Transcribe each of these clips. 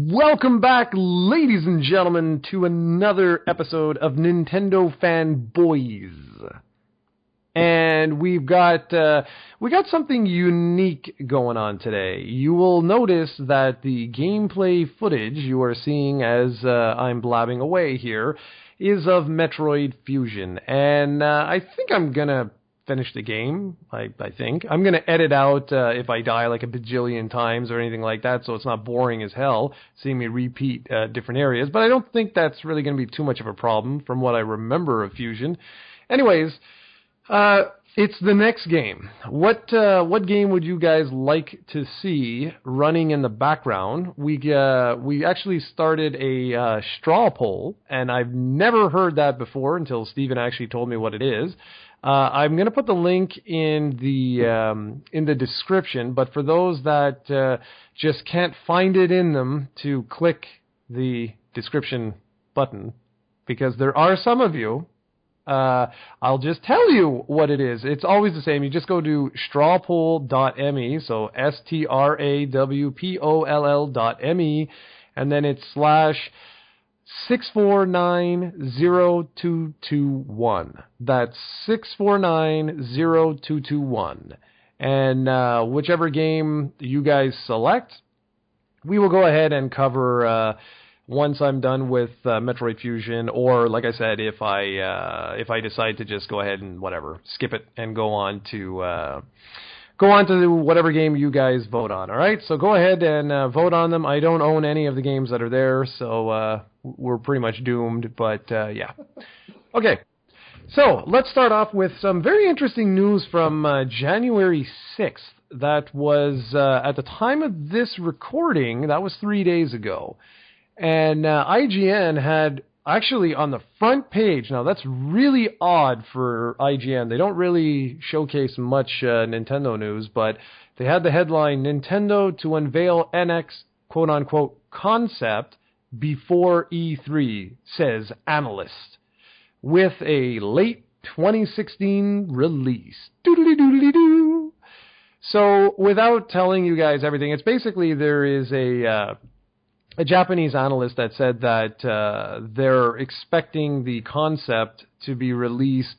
Welcome back, ladies and gentlemen, to another episode of Nintendo Fanboyz. And we got something unique going on today. You will notice that the gameplay footage you are seeing as I'm blabbing away here is of Metroid Fusion. And I think I'm gonna finish the game. I think I'm gonna edit out if I die like a bajillion times or anything like that, so it's not boring as hell seeing me repeat different areas. But I don't think that's really gonna be too much of a problem from what I remember of Fusion. Anyways, it's the next game. What game would you guys like to see running in the background? We actually started a straw poll, and I've never heard that before until Steven actually told me what it is. I'm going to put the link in the description, but for those that just can't find it in them to click the description button, because there are some of you, I'll just tell you what it is. It's always the same. You just go to strawpoll.me, so strawpoll.me, and then it's /6490221. That's 6490221. And whichever game you guys select, we will go ahead and cover once I'm done with Metroid Fusion, or like I said, if I decide to just go ahead and whatever, skip it and go on to whatever game you guys vote on. All right, so go ahead and vote on them. I don't own any of the games that are there, so we're pretty much doomed. But yeah, okay. So let's start off with some very interesting news from January 6th. That was at the time of this recording. That was 3 days ago. And IGN had actually on the front page, now that's really odd for IGN. They don't really showcase much Nintendo news, but they had the headline, Nintendo to unveil NX quote-unquote concept before E3, says analyst, with a late 2016 release. Doodly-doodly-doo. So without telling you guys everything, it's basically there is a Japanese analyst that said that they're expecting the concept to be released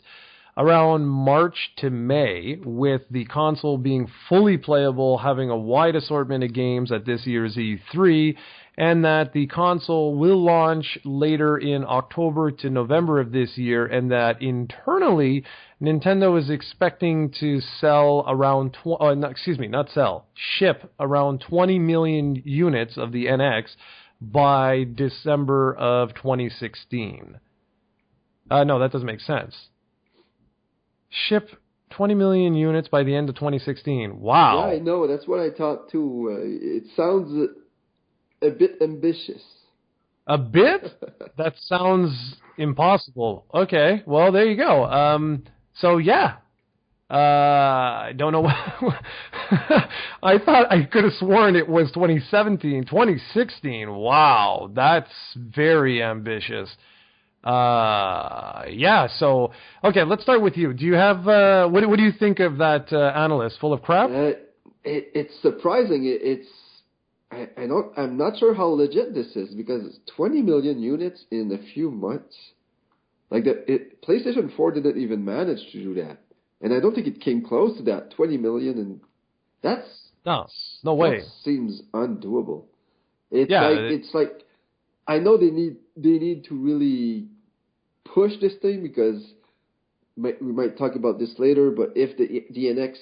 around March to May, with the console being fully playable, having a wide assortment of games at this year's E3, and that the console will launch later in October to November of this year, and that internally, Nintendo is expecting to sell around, ship around 20 million units of the NX by December of 2016. No, that doesn't make sense. Ship 20 million units by the end of 2016. Wow. Yeah, I know. That's what I thought too. It sounds a bit ambitious. A bit? That sounds impossible. Okay, well, there you go. So, yeah. I don't know. I thought I could have sworn it was 2017, 2016. Wow, that's very ambitious. Yeah, so, okay, let's start with you. Do you have, what do you think of that analyst? Full of crap? It's surprising. I'm not sure how legit this is, because it's 20 million units in a few months. Like PlayStation 4 didn't even manage to do that, and I don't think it came close to that 20 million. And no way. That seems undoable. It's like I know they need to really push this thing, because we might talk about this later. But if the NX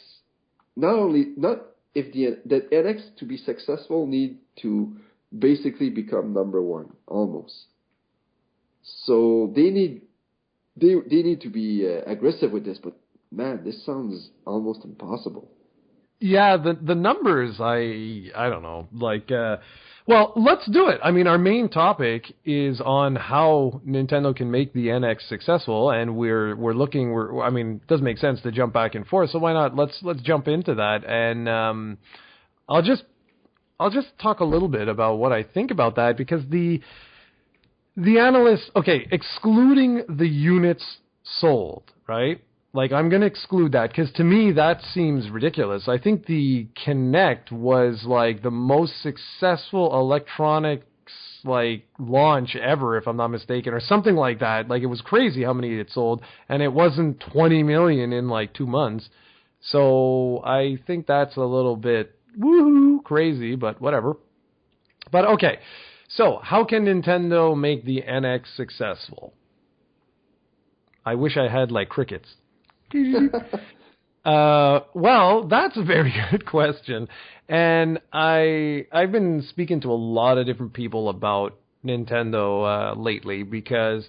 the NX to be successful need to basically become number one almost. So they need to be aggressive with this, but man, this sounds almost impossible. Yeah, the numbers, I don't know. Like, well, let's do it. I mean, our main topic is on how Nintendo can make the NX successful, and I mean, it doesn't make sense to jump back and forth, so why not? Let's jump into that, and I'll just talk a little bit about what I think about that, because the analysts, okay, excluding the units sold, right? Like, I'm going to exclude that, because to me, that seems ridiculous. I think the Kinect was, like, the most successful electronic like launch ever, if I'm not mistaken, or something like that. Like, it was crazy how many it sold, and it wasn't 20 million in like 2 months. So I think that's a little bit woohoo crazy, but whatever. But okay, so how can Nintendo make the NX successful? I wish I had like crickets. Well, that's a very good question. And I've been speaking to a lot of different people about Nintendo lately because,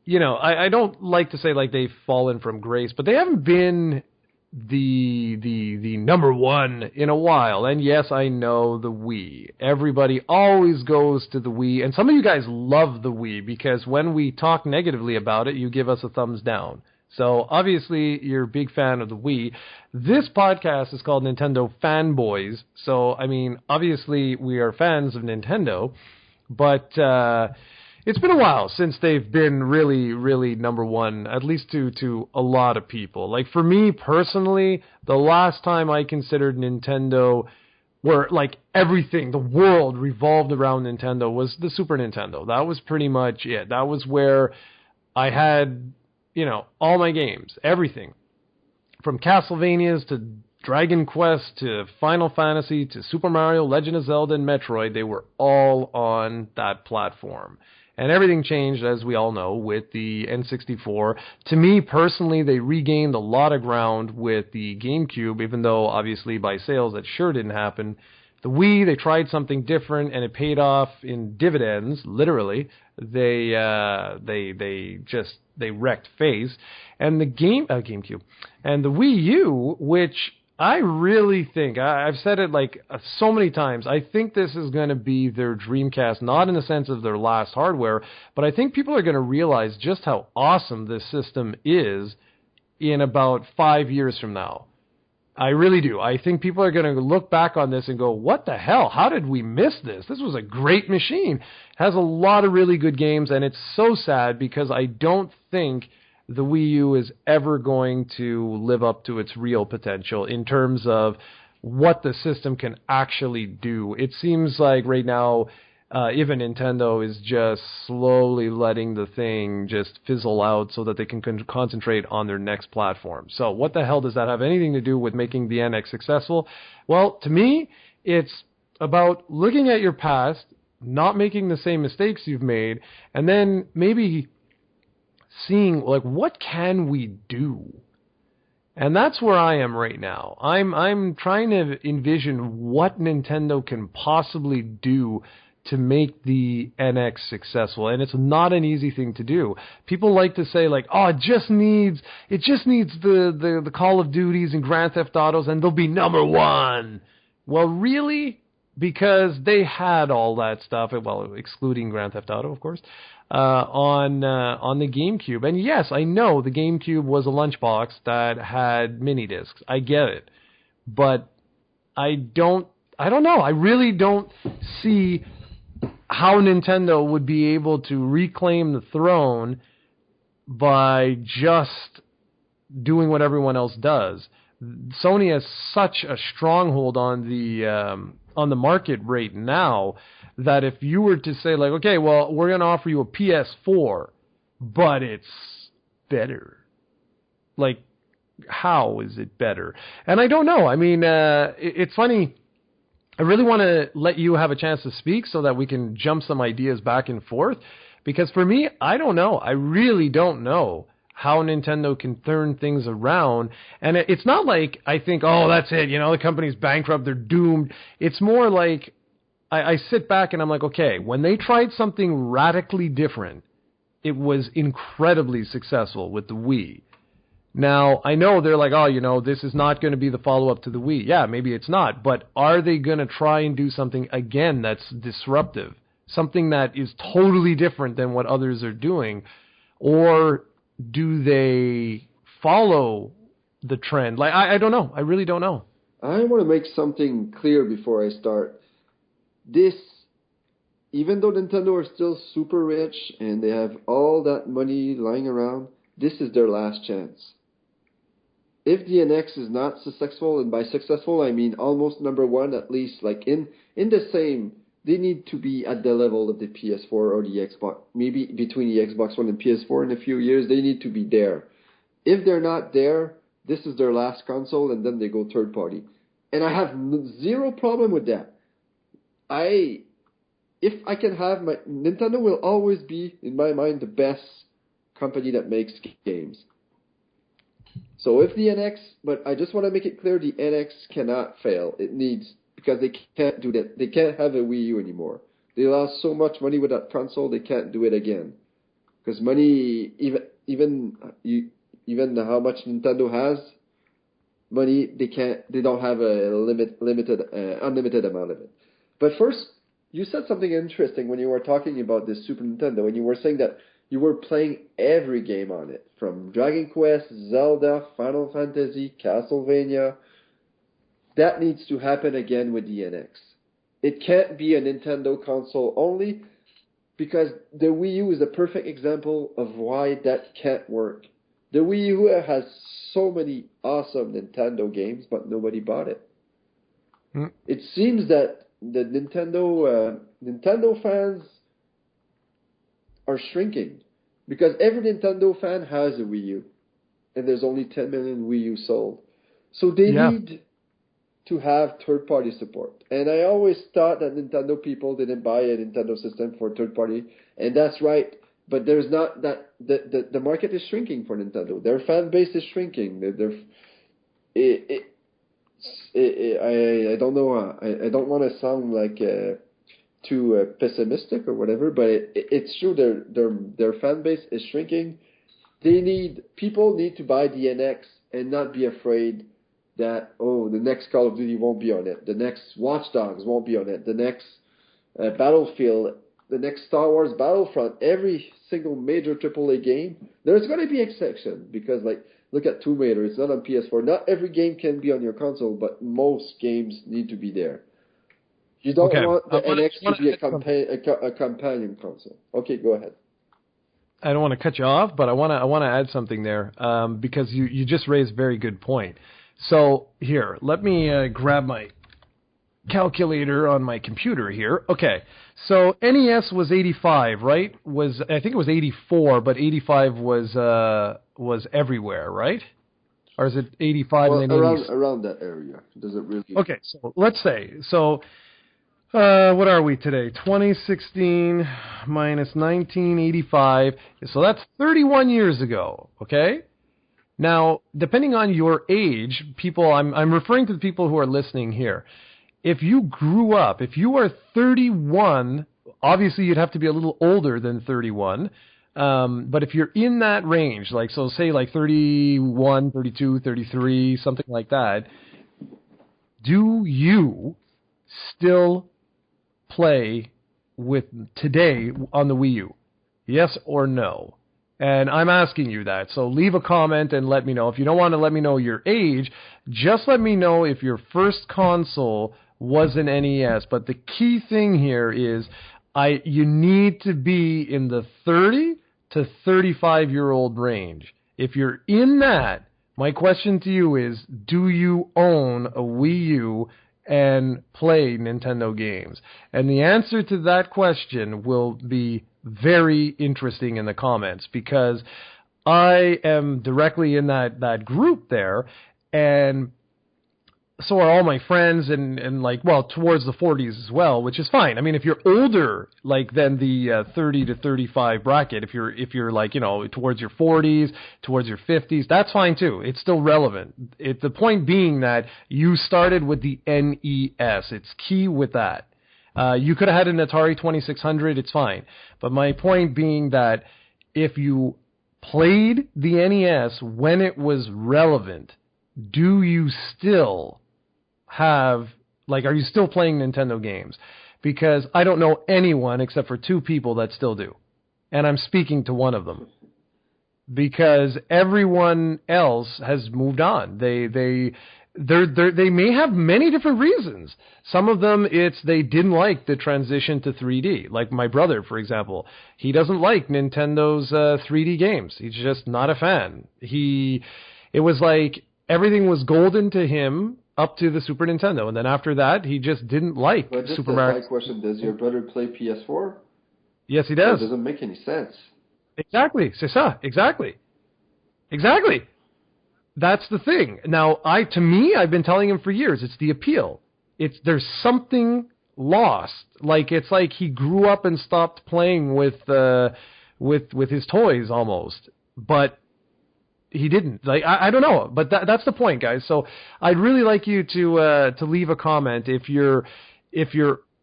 you know, I don't like to say like they've fallen from grace, but they haven't been the number one in a while. And yes, I know the Wii. Everybody always goes to the Wii, and some of you guys love the Wii because when we talk negatively about it, you give us a thumbs down. So obviously you're a big fan of the Wii. This podcast is called Nintendo Fanboyz. So I mean, obviously we are fans of Nintendo, but it's been a while since they've been really, really number one, at least to a lot of people. Like for me personally, the last time I considered Nintendo where like everything, the world revolved around Nintendo was the Super Nintendo. That was pretty much it. That was where I had, you know, all my games, everything. From Castlevanias to Dragon Quest to Final Fantasy to Super Mario, Legend of Zelda, and Metroid, they were all on that platform. And everything changed, as we all know, with the N64. To me, personally, they regained a lot of ground with the GameCube, even though, obviously, by sales, that sure didn't happen. The Wii, they tried something different, and it paid off in dividends, literally. They wrecked face. And the GameCube. And the Wii U, which I really think, I've said it like so many times, I think this is going to be their Dreamcast, not in the sense of their last hardware, but I think people are going to realize just how awesome this system is in about 5 years from now. I really do. I think people are going to look back on this and go, what the hell? How did we miss this? This was a great machine. It has a lot of really good games, and it's so sad because I don't think the Wii U is ever going to live up to its real potential in terms of what the system can actually do. It seems like right now, even Nintendo is just slowly letting the thing just fizzle out so that they can concentrate on their next platform. So what the hell does that have anything to do with making the NX successful? Well, to me, it's about looking at your past, not making the same mistakes you've made, and then maybe seeing, like, what can we do? And that's where I am right now. I'm trying to envision what Nintendo can possibly do to make the NX successful, and it's not an easy thing to do. People like to say, like, oh, it just needs the Call of Duties and Grand Theft Autos, and they'll be number one. Well, really? Because they had all that stuff, well, excluding Grand Theft Auto, of course, on the GameCube. And yes, I know the GameCube was a lunchbox that had mini discs. I get it, but I don't know. I really don't see how Nintendo would be able to reclaim the throne by just doing what everyone else does. Sony has such a stronghold on the market right now that if you were to say, like, okay, well, we're going to offer you a PS4, but it's better. Like, how is it better? And I don't know. I mean, it's funny. I really want to let you have a chance to speak so that we can jump some ideas back and forth. Because for me, I don't know. I really don't know how Nintendo can turn things around. And it's not like I think, oh, that's it. You know, the company's bankrupt. They're doomed. It's more like I sit back and I'm like, okay, when they tried something radically different, it was incredibly successful with the Wii. Now, I know they're like, oh, you know, this is not going to be the follow-up to the Wii. Yeah, maybe it's not. But are they going to try and do something, again, that's disruptive? Something that is totally different than what others are doing? Or do they follow the trend? Like, I don't know. I really don't know. I want to make something clear before I start. This, even though Nintendo are still super rich and they have all that money lying around, this is their last chance. If the NX is not successful, and by successful I mean almost number one, at least like in the same they need to be at the level of the PS4 or the Xbox. Maybe between the Xbox One and PS4 in a few years, they need to be there. If they're not there, this is their last console, and then they go third party. And I have zero problem with that. If I can have Nintendo will always be, in my mind, the best company that makes games. So if the NX, but I just want to make it clear, the NX cannot fail. It needs, because they can't do that. They can't have a Wii U anymore. They lost so much money with that console, they can't do it again. Because money, even how much Nintendo has, money, they don't have a unlimited amount of it. But first, you said something interesting when you were talking about the Super Nintendo, and you were saying that you were playing every game on it, from Dragon Quest, Zelda, Final Fantasy, Castlevania. That needs to happen again with the NX. It can't be a Nintendo console only, because the Wii U is a perfect example of why that can't work. The Wii U has so many awesome Nintendo games, but nobody bought it. It seems that the Nintendo fans are shrinking, because every Nintendo fan has a Wii U, and there's only 10 million Wii U sold. So they need to have third-party support. And I always thought that Nintendo people didn't buy a Nintendo system for third-party, and that's right. But there's not that the market is shrinking for Nintendo. Their fan base is shrinking. I don't know. I don't want to sound like too pessimistic or whatever, but it's true. Their fan base is shrinking. People need to buy the NX and not be afraid that the next Call of Duty won't be on it, the next Watch Dogs won't be on it, the next Battlefield, the next Star Wars Battlefront. Every single major AAA game, there's going to be exception, because look at Tomb Raider, it's not on PS4. Not every game can be on your console, but most games need to be there. You don't want the NX to be a companion console. Okay, go ahead. I don't want to cut you off, but I want to add something there, because you just raised a very good point. So here, let me grab my calculator on my computer here. Okay, so NES was 85, right? I think it was 84, but 85 was everywhere, right? Or is it 85 and then around that area? Does it really? Okay, so let's say what are we today? 2016 minus 1985. So that's 31 years ago. Okay. Now, depending on your age, people, I'm referring to the people who are listening here. If you grew up, if you are 31, obviously you'd have to be a little older than 31. But if you're in that range, say 31, 32, 33, something like that, do you still play with today on the Wii U? Yes or no? And I'm asking you that. So leave a comment and let me know. If you don't want to let me know your age, just let me know if your first console was an NES. But the key thing here is you need to be in the 30 to 35-year-old range. If you're in that, my question to you is, do you own a Wii U and play Nintendo games? And the answer to that question will be very interesting in the comments, because I am directly in that group there, and so are all my friends, and towards the 40s as well, which is fine. I mean, if you're older, than the 30 to 35 bracket, if you're towards your 40s, towards your 50s, that's fine too. It's still relevant. The point being that you started with the NES. It's key with that. You could have had an Atari 2600, it's fine. But my point being that if you played the NES when it was relevant, do you still are you still playing Nintendo games? Because I don't know anyone except for two people that still do. And I'm speaking to one of them. Because everyone else has moved on. They may have many different reasons. Some of them, they didn't like the transition to 3D. Like my brother, for example. He doesn't like Nintendo's 3D games. He's just not a fan. It was like everything was golden to him up to the Super Nintendo, and then after that, he just didn't like But just Super a Mario. side question: does your brother play PS4? Yes, he That does. doesn't make any sense. Exactly, c'est ça. Exactly. That's the thing. Now, to me, I've been telling him for years, it's the appeal. There's something lost. Like it's like he grew up and stopped playing with his toys almost, but he didn't. Like I don't know, but that's the point, guys. So I'd really like you to leave a comment if you're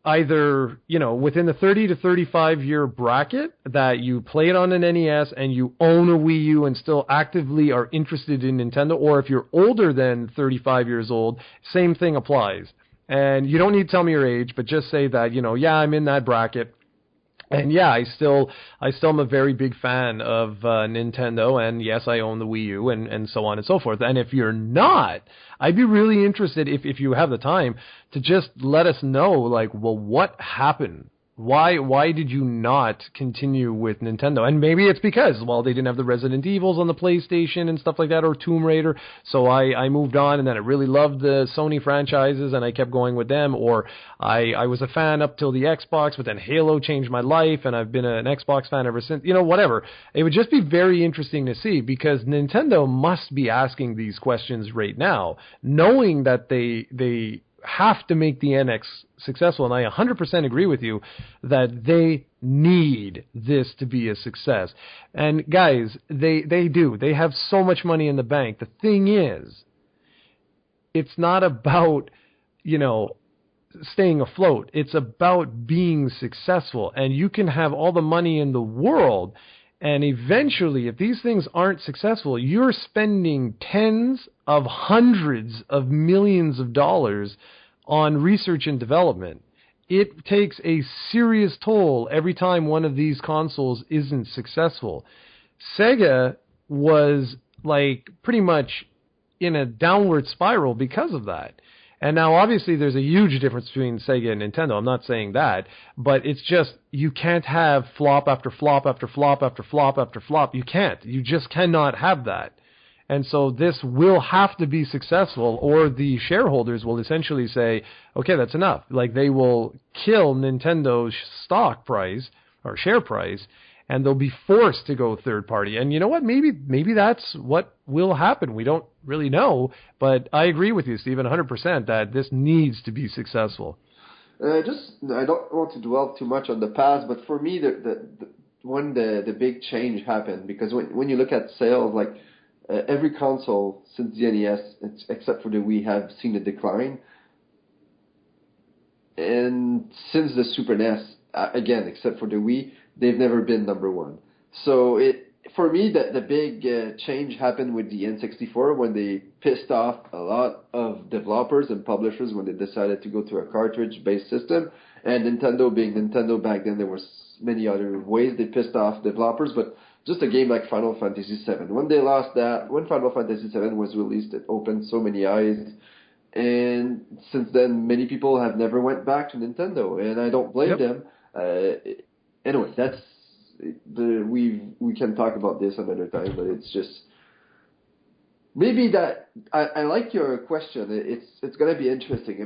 either, within the 30 to 35 year bracket that you played on an NES and you own a Wii U and still actively are interested in Nintendo, or if you're older than 35 years old, same thing applies. And you don't need to tell me your age, but just say that, yeah, I'm in that bracket. And yeah, I still am a very big fan of Nintendo, and yes, I own the Wii U, and so on and so forth. And if you're not, I'd be really interested, if you have the time, to just let us know, like, well, what happened? Why did you not continue with Nintendo? And maybe it's because, well, they didn't have the Resident Evils on the PlayStation and stuff like that, or Tomb Raider, so I moved on, and then I really loved the Sony franchises, and I kept going with them, or I was a fan up till the Xbox, but then Halo changed my life, and I've been an Xbox fan ever since, whatever. It would just be very interesting to see, because Nintendo must be asking these questions right now, knowing that they have to make the NX successful, and I 100% agree with you that they need this to be a success. And guys, they do. They have so much money in the bank. The thing is, it's not about, staying afloat. It's about being successful, and you can have all the money in the world, and eventually, if these things aren't successful, you're spending tens of hundreds of millions of dollars on research and development. It takes a serious toll every time one of these consoles isn't successful. Sega was like pretty much in a downward spiral because of that. And now obviously there's a huge difference between Sega and Nintendo. I'm not saying that, but it's just you can't have flop after flop after flop after flop after flop. You can't. You just cannot have that. And so this will have to be successful, or the shareholders will essentially say, okay, that's enough. Like, they will kill Nintendo's stock price or share price, and they'll be forced to go third party. And you know what? Maybe that's what will happen. We don't really know, but I agree with you, Stephen, 100% that this needs to be successful. I don't want to dwell too much on the past, but for me, when the big change happened, because when you look at sales, like, every console since the NES, except for the Wii, have seen a decline. And since the Super NES, again, except for the Wii, they've never been number one. So for me, the big change happened with the N64 when they pissed off a lot of developers and publishers when they decided to go to a cartridge-based system. And Nintendo, being Nintendo back then, there was many other ways they pissed off developers, but just a game like Final Fantasy VII. When they lost that, when Final Fantasy VII was released, it opened so many eyes. And since then, many people have never went back to Nintendo, and I don't blame them. Anyway, we can talk about this another time, but it's just maybe that I like your question. It's going to be interesting.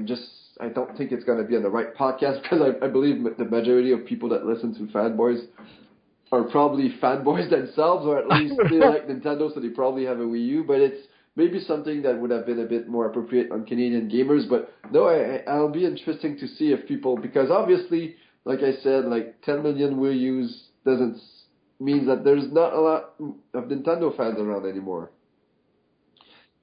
I don't think it's going to be on the right podcast, because I believe the majority of people that listen to Fanboyz are probably fanboys themselves, or at least they like Nintendo, so they probably have a Wii U, but it's maybe something that would have been a bit more appropriate on Canadian gamers. But no, I'll be interesting to see if people, because obviously, like I said, like 10 million Wii U's doesn't mean that there's not a lot of Nintendo fans around anymore.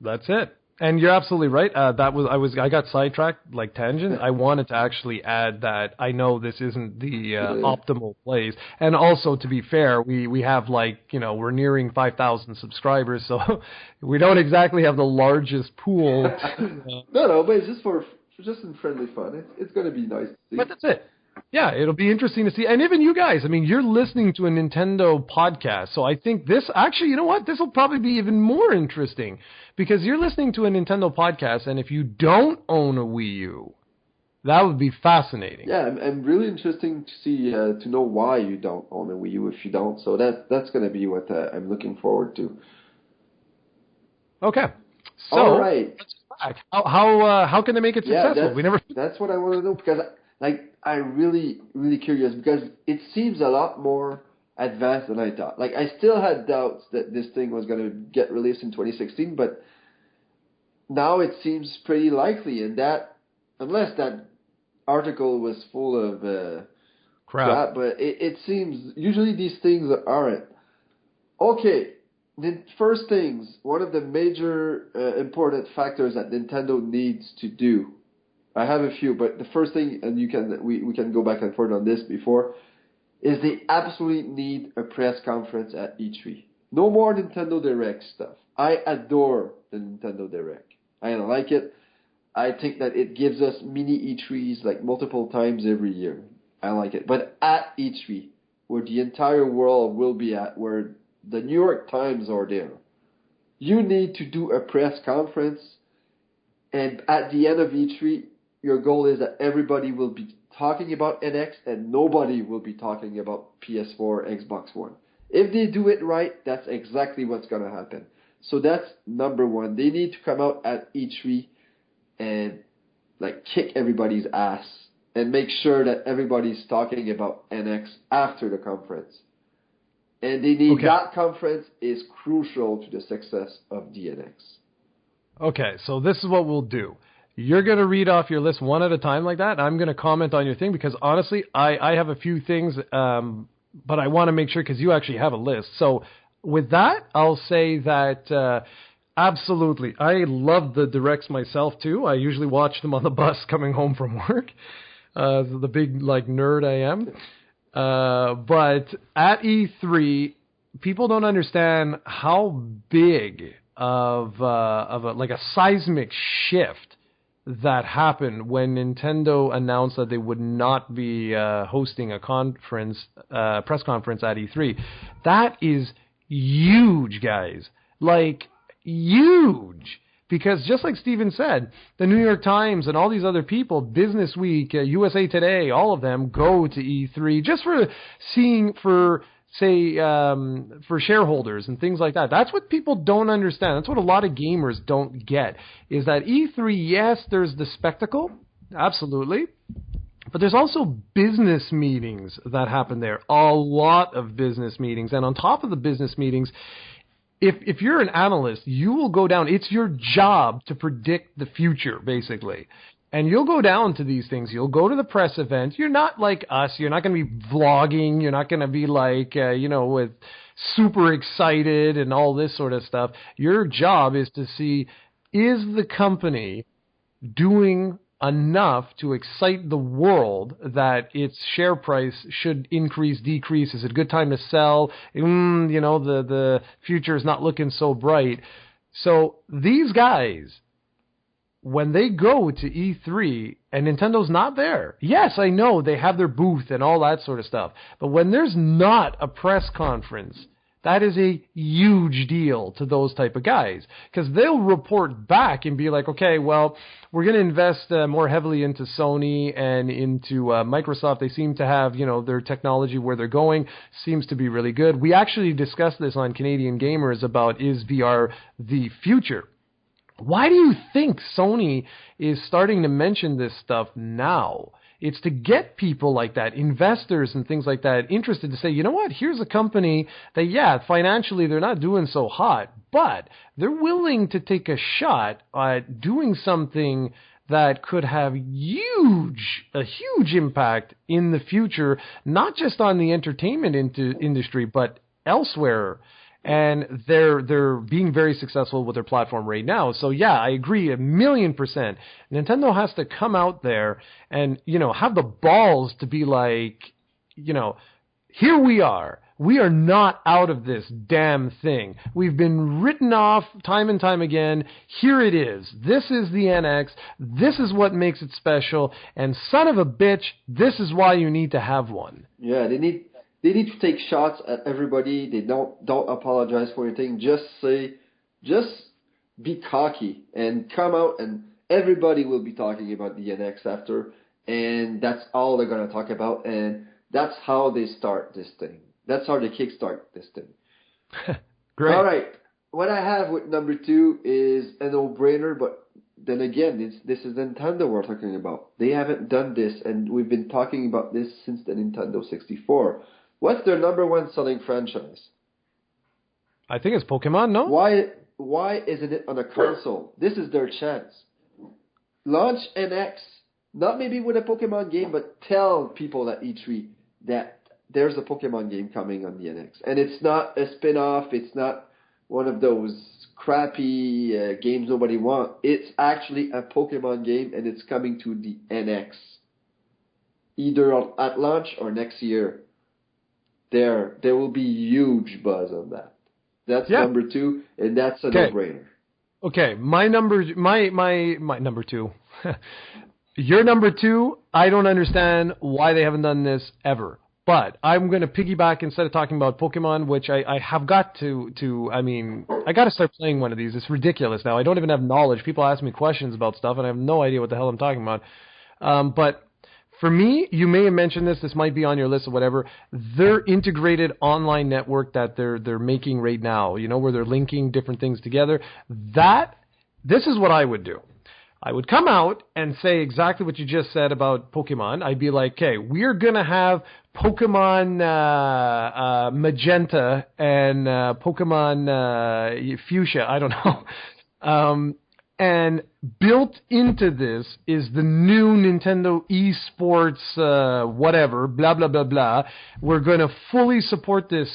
That's it. And you're absolutely right. I got sidetracked, like tangent. I wanted to actually add that I know this isn't the optimal place. And also, to be fair, we have we're nearing 5,000 subscribers, so we don't exactly have the largest pool. No, but it's just in friendly fun. It's going to be nice to see. But that's it. Yeah, it'll be interesting to see. And even you guys, I mean, you're listening to a Nintendo podcast, so I think this, actually, you know what? This will probably be even more interesting, because you're listening to a Nintendo podcast, and if you don't own a Wii U, that would be fascinating. Yeah, I'm really interesting to see, to know why you don't own a Wii U if you don't. So that's going to be what I'm looking forward to. Okay. So, all right. back? How can they make it successful? We never. That's what I want to know, because I'm really curious, because it seems a lot more advanced than I thought. Like, I still had doubts that this thing was going to get released in 2016, but now it seems pretty likely, and that, unless that article was full of crap, but it seems usually these things aren't. Okay, the first things, one of the major important factors that Nintendo needs to do. I have a few, but the first thing, and we can go back and forth on this before, is they absolutely need a press conference at E3. No more Nintendo Direct stuff. I adore the Nintendo Direct. I like it. I think that it gives us mini E3s like multiple times every year. I like it. But at E3, where the entire world will be at, where the New York Times are there, you need to do a press conference, and at the end of E3, your goal is that everybody will be talking about NX and nobody will be talking about PS4 or Xbox One. If they do it right, that's exactly what's going to happen. So that's number one. They need to come out at E3 and like kick everybody's ass and make sure that everybody's talking about NX after the conference. And they need that conference is crucial to the success of the NX. Okay, so this is what we'll do. You're going to read off your list one at a time like that. I'm going to comment on your thing because, honestly, I have a few things, but I want to make sure because you actually have a list. So with that, I'll say that absolutely. I love the directs myself, too. I usually watch them on the bus coming home from work. The big, nerd I am. But at E3, people don't understand how big of a seismic shift that happened when Nintendo announced that they would not be hosting a press conference at E3. That is huge, guys. Huge. Because just like Steven said, the New York Times and all these other people, Business Week, USA Today, all of them go to E3 just for shareholders and things like that. That's what people don't understand. That's what a lot of gamers don't get, is that E3, yes, there's the spectacle, absolutely, but there's also business meetings that happen there, a lot of business meetings. And on top of the business meetings, if you're an analyst, you will go down. It's your job to predict the future, basically. And you'll go down to these things. You'll go to the press event. You're not like us. You're not going to be vlogging. You're not going to be with super excited and all this sort of stuff. Your job is to see, is the company doing enough to excite the world that its share price should increase, decrease? Is it a good time to sell? The future is not looking so bright. So these guys, when they go to E3 and Nintendo's not there, yes, I know they have their booth and all that sort of stuff, but when there's not a press conference, that is a huge deal to those type of guys, because they'll report back and be like, okay, well, we're going to invest more heavily into Sony and into Microsoft. They seem to have, their technology where they're going seems to be really good. We actually discussed this on Canadian Gamers about, is VR the future? Why do you think Sony is starting to mention this stuff now? It's to get people like that, investors and things like that, interested to say, you know what, here's a company that, yeah, financially they're not doing so hot, but they're willing to take a shot at doing something that could have a huge impact in the future, not just on the entertainment industry, but elsewhere. And they're being very successful with their platform right now. So yeah, I agree 1,000,000%. Nintendo has to come out there and, have the balls to be like, here we are. We are not out of this damn thing. We've been written off time and time again. Here it is. This is the NX. This is what makes it special. And son of a bitch, this is why you need to have one. Yeah, they need to take shots at everybody. They don't apologize for anything. Just be cocky and come out, and everybody will be talking about the NX after, and that's all they're going to talk about, and that's how they start this thing. That's how they kickstart this thing. Great. All right. What I have with number 2 is a no-brainer, but then again, this is Nintendo we're talking about. They haven't done this, and we've been talking about this since the Nintendo 64. What's their number one selling franchise? I think it's Pokemon, no? Why isn't it on a console? This is their chance. Launch NX, not maybe with a Pokemon game, but tell people at E3 that there's a Pokemon game coming on the NX. And it's not a spin-off, it's not one of those crappy games nobody wants. It's actually a Pokemon game, and it's coming to the NX. Either at launch or next year. There will be huge buzz on that. That's number 2, and that's a no-brainer. Okay, my number 2. Your number 2, I don't understand why they haven't done this ever. But I'm going to piggyback instead of talking about Pokemon, which I have got to, I mean, I got to start playing one of these. It's ridiculous now. I don't even have knowledge. People ask me questions about stuff, and I have no idea what the hell I'm talking about. But for me, you may have mentioned this. This might be on your list or whatever. Their integrated online network that they're making right now, you know, where they're linking different things together. This is what I would do. I would come out and say exactly what you just said about Pokemon. I'd be like, okay, we're going to have Pokemon Magenta and Pokemon Fuchsia. I don't know. And built into this is the new Nintendo eSports whatever, blah, blah, blah, blah. We're going to fully support this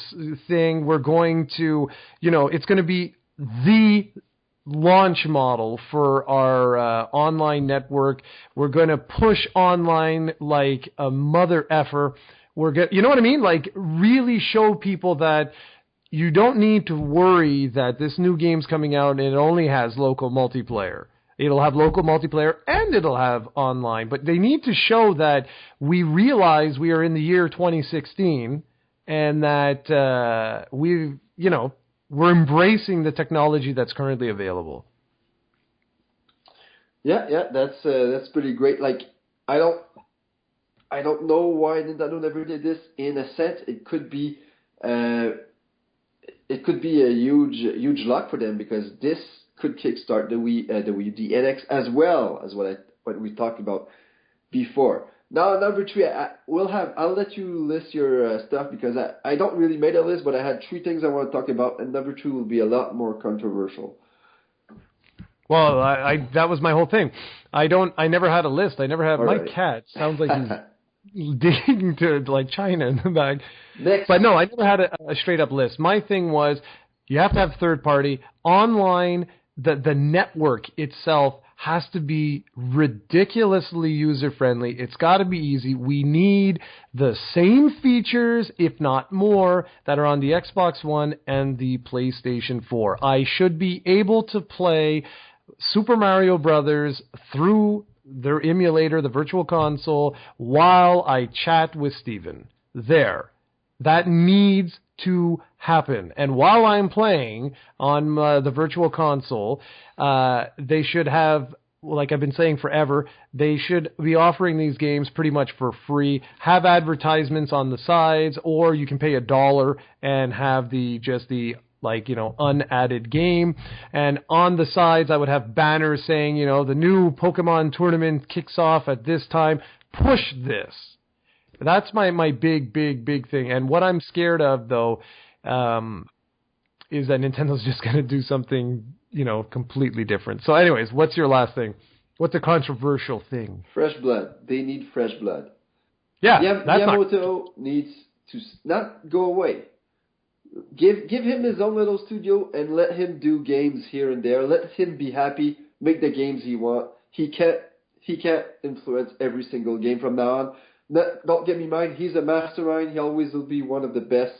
thing. We're going to, you know, it's going to be the launch model for our online network. We're going to push online like a mother effer. You know what I mean? Like, really show people that you don't need to worry that this new game's coming out and it only has local multiplayer. It'll have local multiplayer and it'll have online. But they need to show that we realize we are in the year 2016 and that we're embracing the technology that's currently available. Yeah, that's pretty great. Like, I don't know why Nintendo never did this. In a sense, it could be a huge luck for them, because this could kickstart the Wii NX as well as what we talked about before. Now, number 3, I'll let you list your stuff, because I don't really made a list, but I had 3 things I want to talk about, and number 2 will be a lot more controversial. Well, that was my whole thing. I never had a list. I never had. My cat sounds like he's digging to like China in the back. Next. But no, I never had a straight up list. My thing was, you have to have third party online. The network itself has to be ridiculously user-friendly. It's got to be easy. We need the same features, if not more, that are on the Xbox One and the PlayStation 4. I should be able to play Super Mario Brothers through their emulator, the Virtual Console, while I chat with Steven. There. That needs to happen. And while I'm playing on the Virtual Console, they should have, like I've been saying forever, they should be offering these games pretty much for free. Have advertisements on the sides, or you can pay $1 and have the unadded game. And on the sides, I would have banners saying, the new Pokemon tournament kicks off at this time. Push this. That's my big thing. And what I'm scared of, though, is that Nintendo's just going to do something, completely different. So anyways, what's your last thing? What's a controversial thing? Fresh blood. They need fresh blood. Yeah, Miyamoto needs to not go away. Give him his own little studio and let him do games here and there. Let him be happy. Make the games he wants. He can't influence every single game from now on. Don't get me wrong, he's a mastermind. He always will be one of the best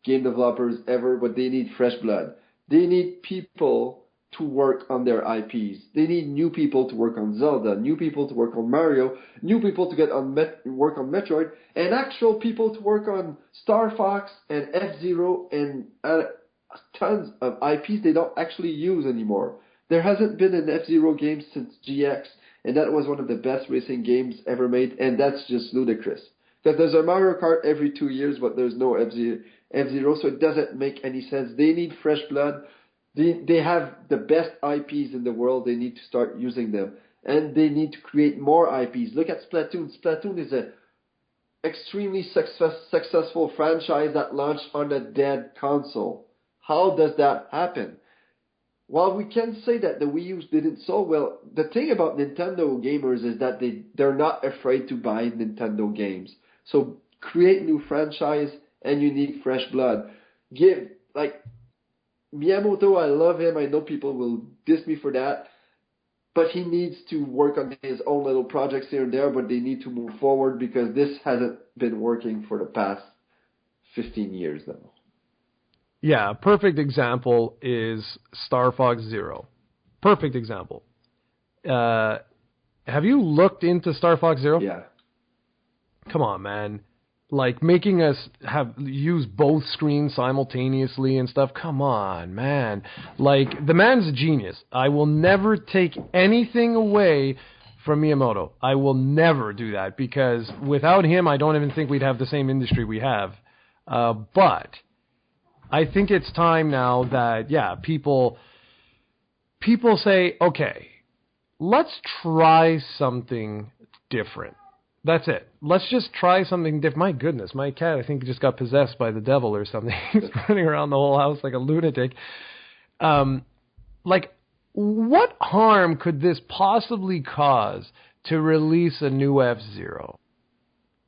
game developers ever, but they need fresh blood. They need people to work on their IPs. They need new people to work on Zelda, new people to work on Mario, new people to work on Metroid, and actual people to work on Star Fox and F-Zero and tons of IPs they don't actually use anymore. There hasn't been an F-Zero game since GX, and that was one of the best racing games ever made, and that's just ludicrous. Because there's a Mario Kart every 2 years, but there's no F-Zero, so it doesn't make any sense. They need fresh blood. They have the best IPs in the world. They need to start using them, and they need to create more IPs. Look at Splatoon. Splatoon is a extremely successful franchise that launched on a dead console. How does that happen? While we can say that the Wii U didn't so well, the thing about Nintendo gamers is that they're not afraid to buy Nintendo games. So create new franchise and you need fresh blood. Give, like, Miyamoto, I love him. I know people will diss me for that. But he needs to work on his own little projects here and there, but they need to move forward because this hasn't been working for the past 15 years now. Yeah, a perfect example is Star Fox Zero. Perfect example. Have you looked into Star Fox Zero? Yeah. Come on, man. Like, making us use both screens simultaneously and stuff. Come on, man. Like, the man's a genius. I will never take anything away from Miyamoto. I will never do that, because without him, I don't even think we'd have the same industry we have. But I think it's time now that, yeah, people say, okay, let's try something different. That's it. Let's just try something different. My goodness, my cat, I think, just got possessed by the devil or something. He's running around the whole house like a lunatic. Like, what harm could this possibly cause to release a new F-Zero?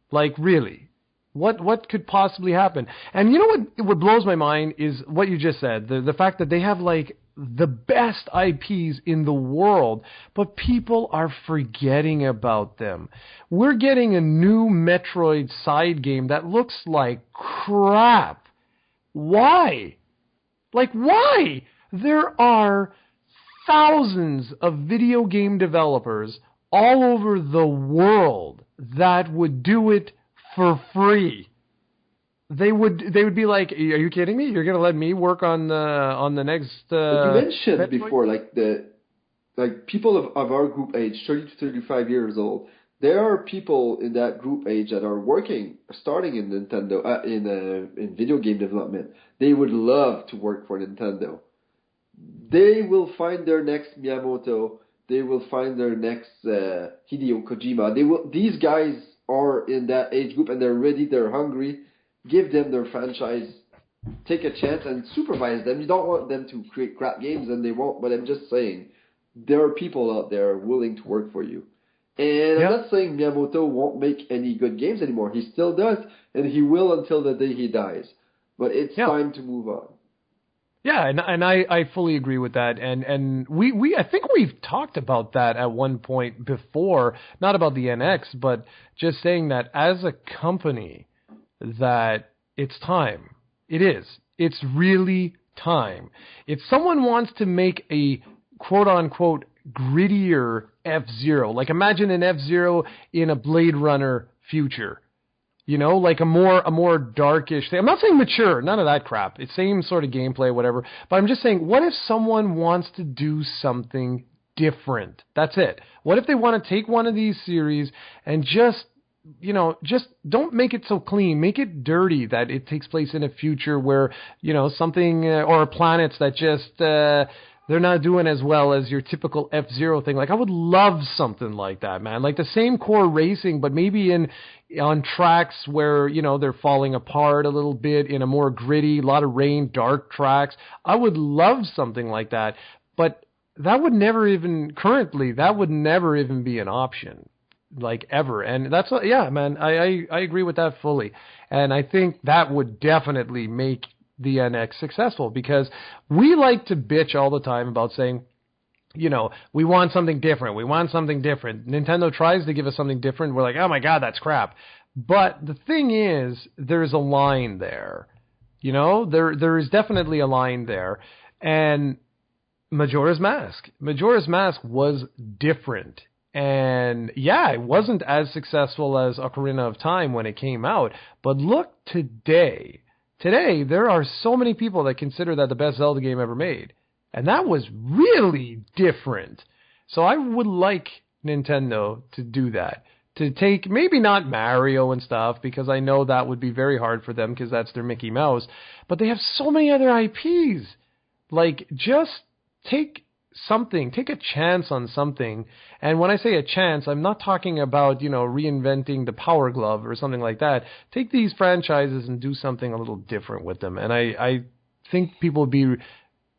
Like, really? What could possibly happen? And you know what blows my mind is what you just said. The fact that they have, like, the best IPs in the world, but people are forgetting about them. We're getting a new Metroid side game that looks like crap. Why? Like, why? There are thousands of video game developers all over the world that would do it for free. They would be like, "Are you kidding me? You're going to let me work on the next?" You mentioned before, like people of our group age, 30 to 35 years old. There are people in that group age that are starting in Nintendo, in video game development. They would love to work for Nintendo. They will find their next Miyamoto. They will find their next Hideo Kojima. These guys are in that age group and they're ready. They're hungry. Give them their franchise, take a chance, and supervise them. You don't want them to create crap games, and they won't, but I'm just saying, there are people out there willing to work for you. And I'm not saying Miyamoto won't make any good games anymore. He still does, and he will until the day he dies. But it's time to move on. Yeah, and I fully agree with that. And we I think we've talked about that at one point before, not about the NX, but just saying that as a company, that it's time. It is. It's really time. If someone wants to make a quote-unquote grittier F-Zero, like imagine an F-Zero in a Blade Runner future, you know, like a more darkish thing. I'm not saying mature, none of that crap. It's same sort of gameplay, whatever. But I'm just saying, what if someone wants to do something different? That's it. What if they want to take one of these series and just don't make it so clean. Make it dirty, that it takes place in a future where, something or planets that just they're not doing as well as your typical F-Zero thing. Like, I would love something like that, man. Like the same core racing, but maybe on tracks where, they're falling apart a little bit, in a more gritty, a lot of rain, dark tracks. I would love something like that. But that would never even be an option. Like, ever. And that's man, I agree with that fully. And I think that would definitely make the NX successful, because we like to bitch all the time about saying, we want something different. We want something different. Nintendo tries to give us something different. We're like, oh my God, that's crap. But the thing is, there's a line there. There is definitely a line there. And Majora's Mask was different. And yeah, it wasn't as successful as Ocarina of Time when it came out. But look today. Today, there are so many people that consider that the best Zelda game ever made. And that was really different. So I would like Nintendo to do that. To take, maybe not Mario and stuff, because I know that would be very hard for them, because that's their Mickey Mouse. But they have so many other IPs. Like, just take a chance on something. And when I say a chance, I'm not talking about, reinventing the Power Glove or something like that. Take these franchises and do something a little different with them. And I think people would be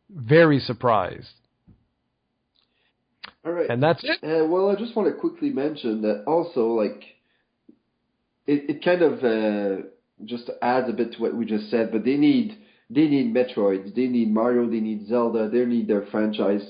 very surprised. All right. And that's it. Well, I just want to quickly mention that also, like, it kind of just adds a bit to what we just said, but they need Metroids, they need Mario, they need Zelda, they need their franchise,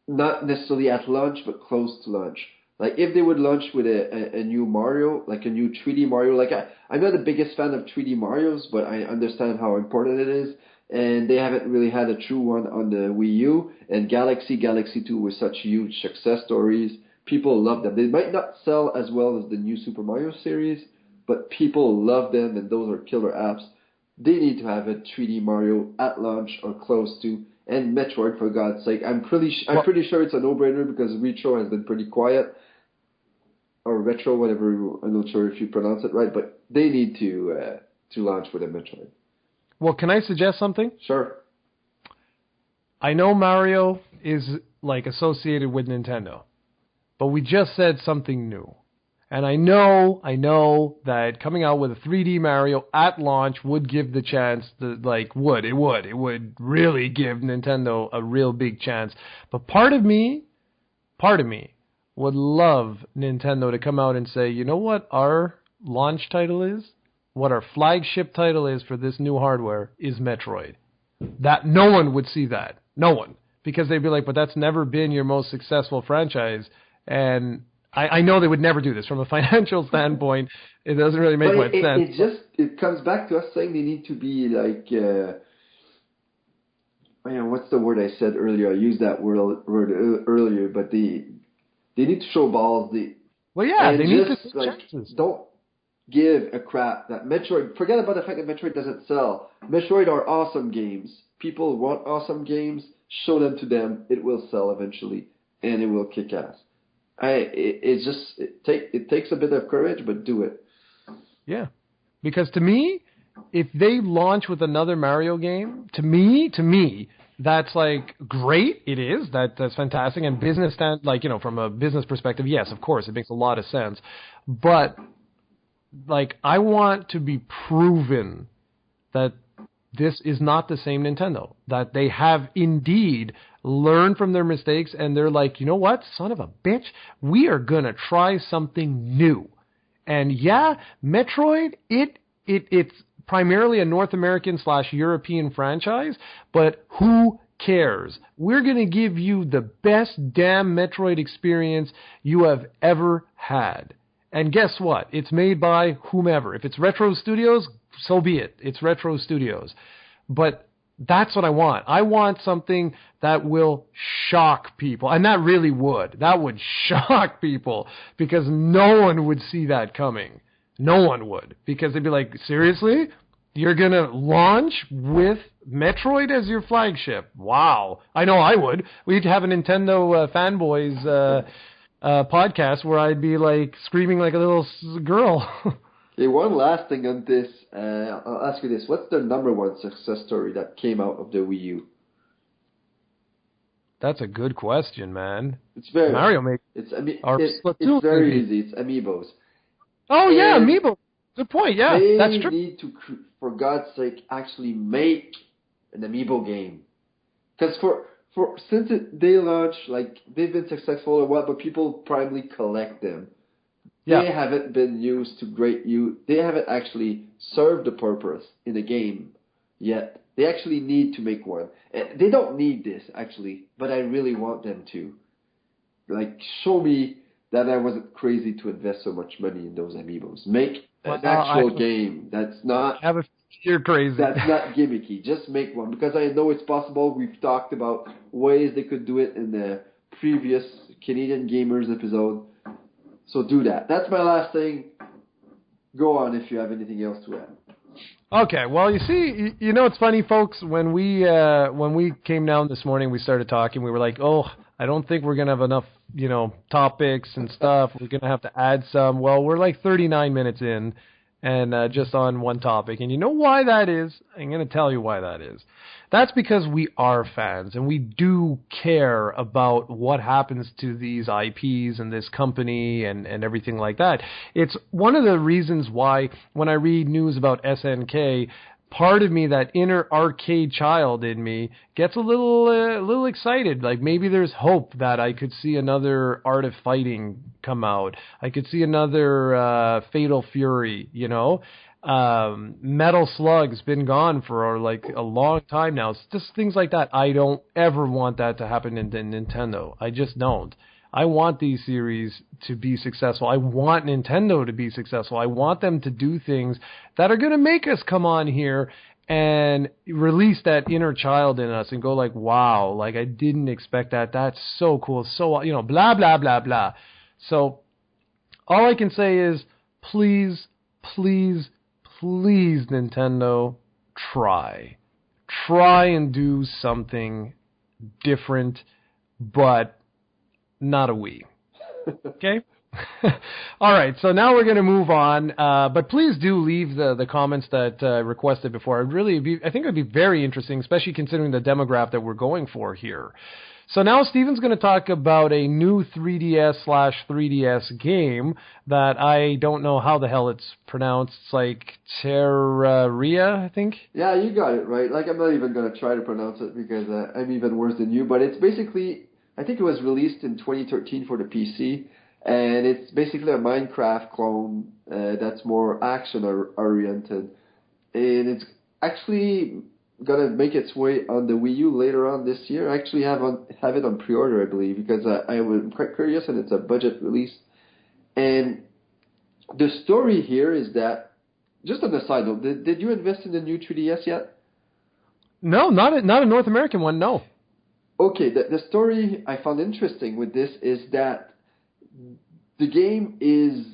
not necessarily at launch, but close to launch. Like, if they would launch with a new Mario, like a new 3D Mario, like I'm not the biggest fan of 3D Marios, but I understand how important it is, and they haven't really had a true one on the Wii U, and Galaxy 2 was such huge success stories. People love them. They might not sell as well as the new Super Mario series, but people love them, and those are killer apps. They need to have a 3D Mario at launch or close to, and Metroid, for God's sake. I'm pretty sure it's a no-brainer because Retro has been pretty quiet, or Retro, whatever. I'm not sure if you pronounce it right, but they need to launch with a Metroid. Well, can I suggest something? Sure. I know Mario is like associated with Nintendo, but we just said something new. And I know that coming out with a 3D Mario at launch would give the chance it would really give Nintendo a real big chance. But part of me would love Nintendo to come out and say, you know what our launch title is? What our flagship title is for this new hardware is Metroid. That no one would see that. No one. Because they'd be like, but that's never been your most successful franchise. And I know they would never do this from a financial standpoint. It doesn't really make much sense. It comes back to us saying they need to be like, what's the word I said earlier? I used that word earlier, but they need to show balls. They need to chances. Don't give a crap that Metroid. Forget about the fact that Metroid doesn't sell. Metroid are awesome games. People want awesome games. Show them to them. It will sell eventually, and it will kick ass. It takes a bit of courage, but do it. Yeah, because to me, if they launch with another Mario game, to me, that's like great. It is that's fantastic, and from a business perspective, yes, of course, it makes a lot of sense. But like, I want to be proven that this is not the same Nintendo, that they have indeed learned from their mistakes, and they're like, you know what, son of a bitch, we are going to try something new. And yeah, Metroid, it's primarily a North American / European franchise, but who cares? We're going to give you the best damn Metroid experience you have ever had. And guess what? It's made by whomever. If it's Retro Studios, so be it. It's Retro Studios. But that's what I want. I want something that will shock people. And that really would. That would shock people because no one would see that coming. No one would. Because they'd be like, seriously? You're going to launch with Metroid as your flagship? Wow. I know I would. We'd have a Nintendo Fanboyz podcast where I'd be like screaming like a little girl. Okay, one last thing on this. I'll ask you this. What's the number one success story that came out of the Wii U? That's a good question, man. It's very Mario Maker. It's very easy. It's Amiibos. Oh, yeah, Amiibo. Good point. Yeah, that's true. They need to, for God's sake, actually make an Amiibo game. Because since they launched, like, they've been successful or what, but people primarily collect them. Yeah. They haven't been used to great use. They haven't actually served the purpose in the game yet. They actually need to make one. They don't need this, actually, but I really want them to. Like, show me that I wasn't crazy to invest so much money in those Amiibos. Make an actual game that's not... You're crazy. That's not gimmicky. Just make one, because I know it's possible. We've talked about ways they could do it in the previous Canadian Gamers episode. So do that. That's my last thing. Go on if you have anything else to add. Okay. Well, you see, it's funny, folks. When we came down this morning, we started talking. We were like, oh, I don't think we're gonna have enough, topics and stuff. We're gonna have to add some. Well, we're like 39 minutes in. and just on one topic. And you know why that is? I'm going to tell you why that is. That's because we are fans, and we do care about what happens to these IPs and this company and everything like that. It's one of the reasons why when I read news about SNK, part of me, that inner arcade child in me, gets a little excited. Like maybe there's hope that I could see another Art of Fighting come out. I could see another Fatal Fury, you know. Metal Slug's been gone for like a long time now. It's just things like that. I don't ever want that to happen in Nintendo. I just don't. I want these series to be successful. I want Nintendo to be successful. I want them to do things that are going to make us come on here and release that inner child in us and go like, wow, like I didn't expect that. That's so cool. So, you know, blah, blah, blah, blah. So all I can say is please, please, please, Nintendo, try and do something different, but not a Wii. Okay? All right, so now we're going to move on, but please do leave the comments that requested before. I think it would be very interesting, especially considering the demographic that we're going for here. So now Steven's going to talk about a new 3DS/3DS game that I don't know how the hell it's pronounced. It's like Terraria, I think? Yeah, you got it right. Like, I'm not even going to try to pronounce it because I'm even worse than you, but it's basically, I think it was released in 2013 for the PC, and it's basically a Minecraft clone that's more action-oriented, and it's actually gonna make its way on the Wii U later on this year. I actually have it on pre-order, I believe, because I was quite curious, and it's a budget release. And the story here is that, just on the side note, did you invest in the new 3DS yet? No, not a North American one, no. Okay, the story I found interesting with this is that the game is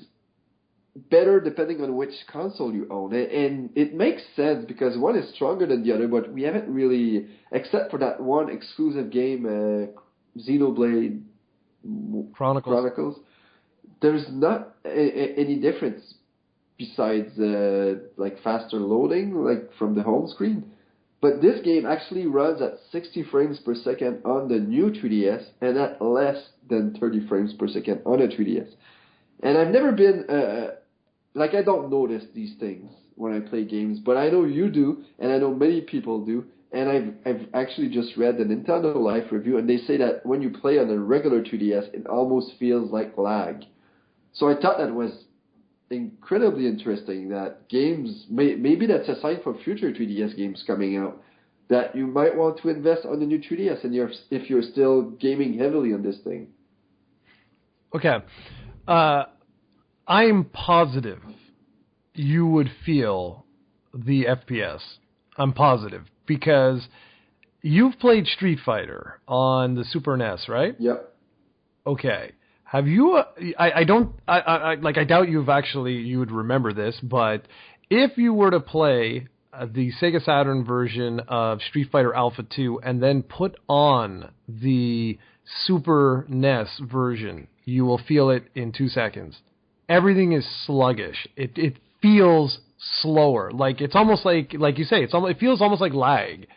better depending on which console you own. And it makes sense because one is stronger than the other, but we haven't really, except for that one exclusive game, Xenoblade Chronicles, there's not any difference besides like faster loading, like from the home screen. But this game actually runs at 60 frames per second on the new 3DS and at less than 30 frames per second on a 3DS. And I've never been, I don't notice these things when I play games, but I know you do, and I know many people do. And I've actually just read the Nintendo Life review, and they say that when you play on a regular 3DS, it almost feels like lag. So I thought that was incredibly interesting, that games, maybe that's a sign for future 3DS games coming out, that you might want to invest on the new 3DS and if you're still gaming heavily on this thing. Okay. I'm positive you would feel the FPS. I'm positive, because you've played Street Fighter on the Super NES, right? Yep. Okay. Have you? I doubt you would remember this, but if you were to play the Sega Saturn version of Street Fighter Alpha 2 and then put on the Super NES version, you will feel it in 2 seconds. Everything is sluggish. It feels slower. Like it's almost like you say, it feels almost like lag.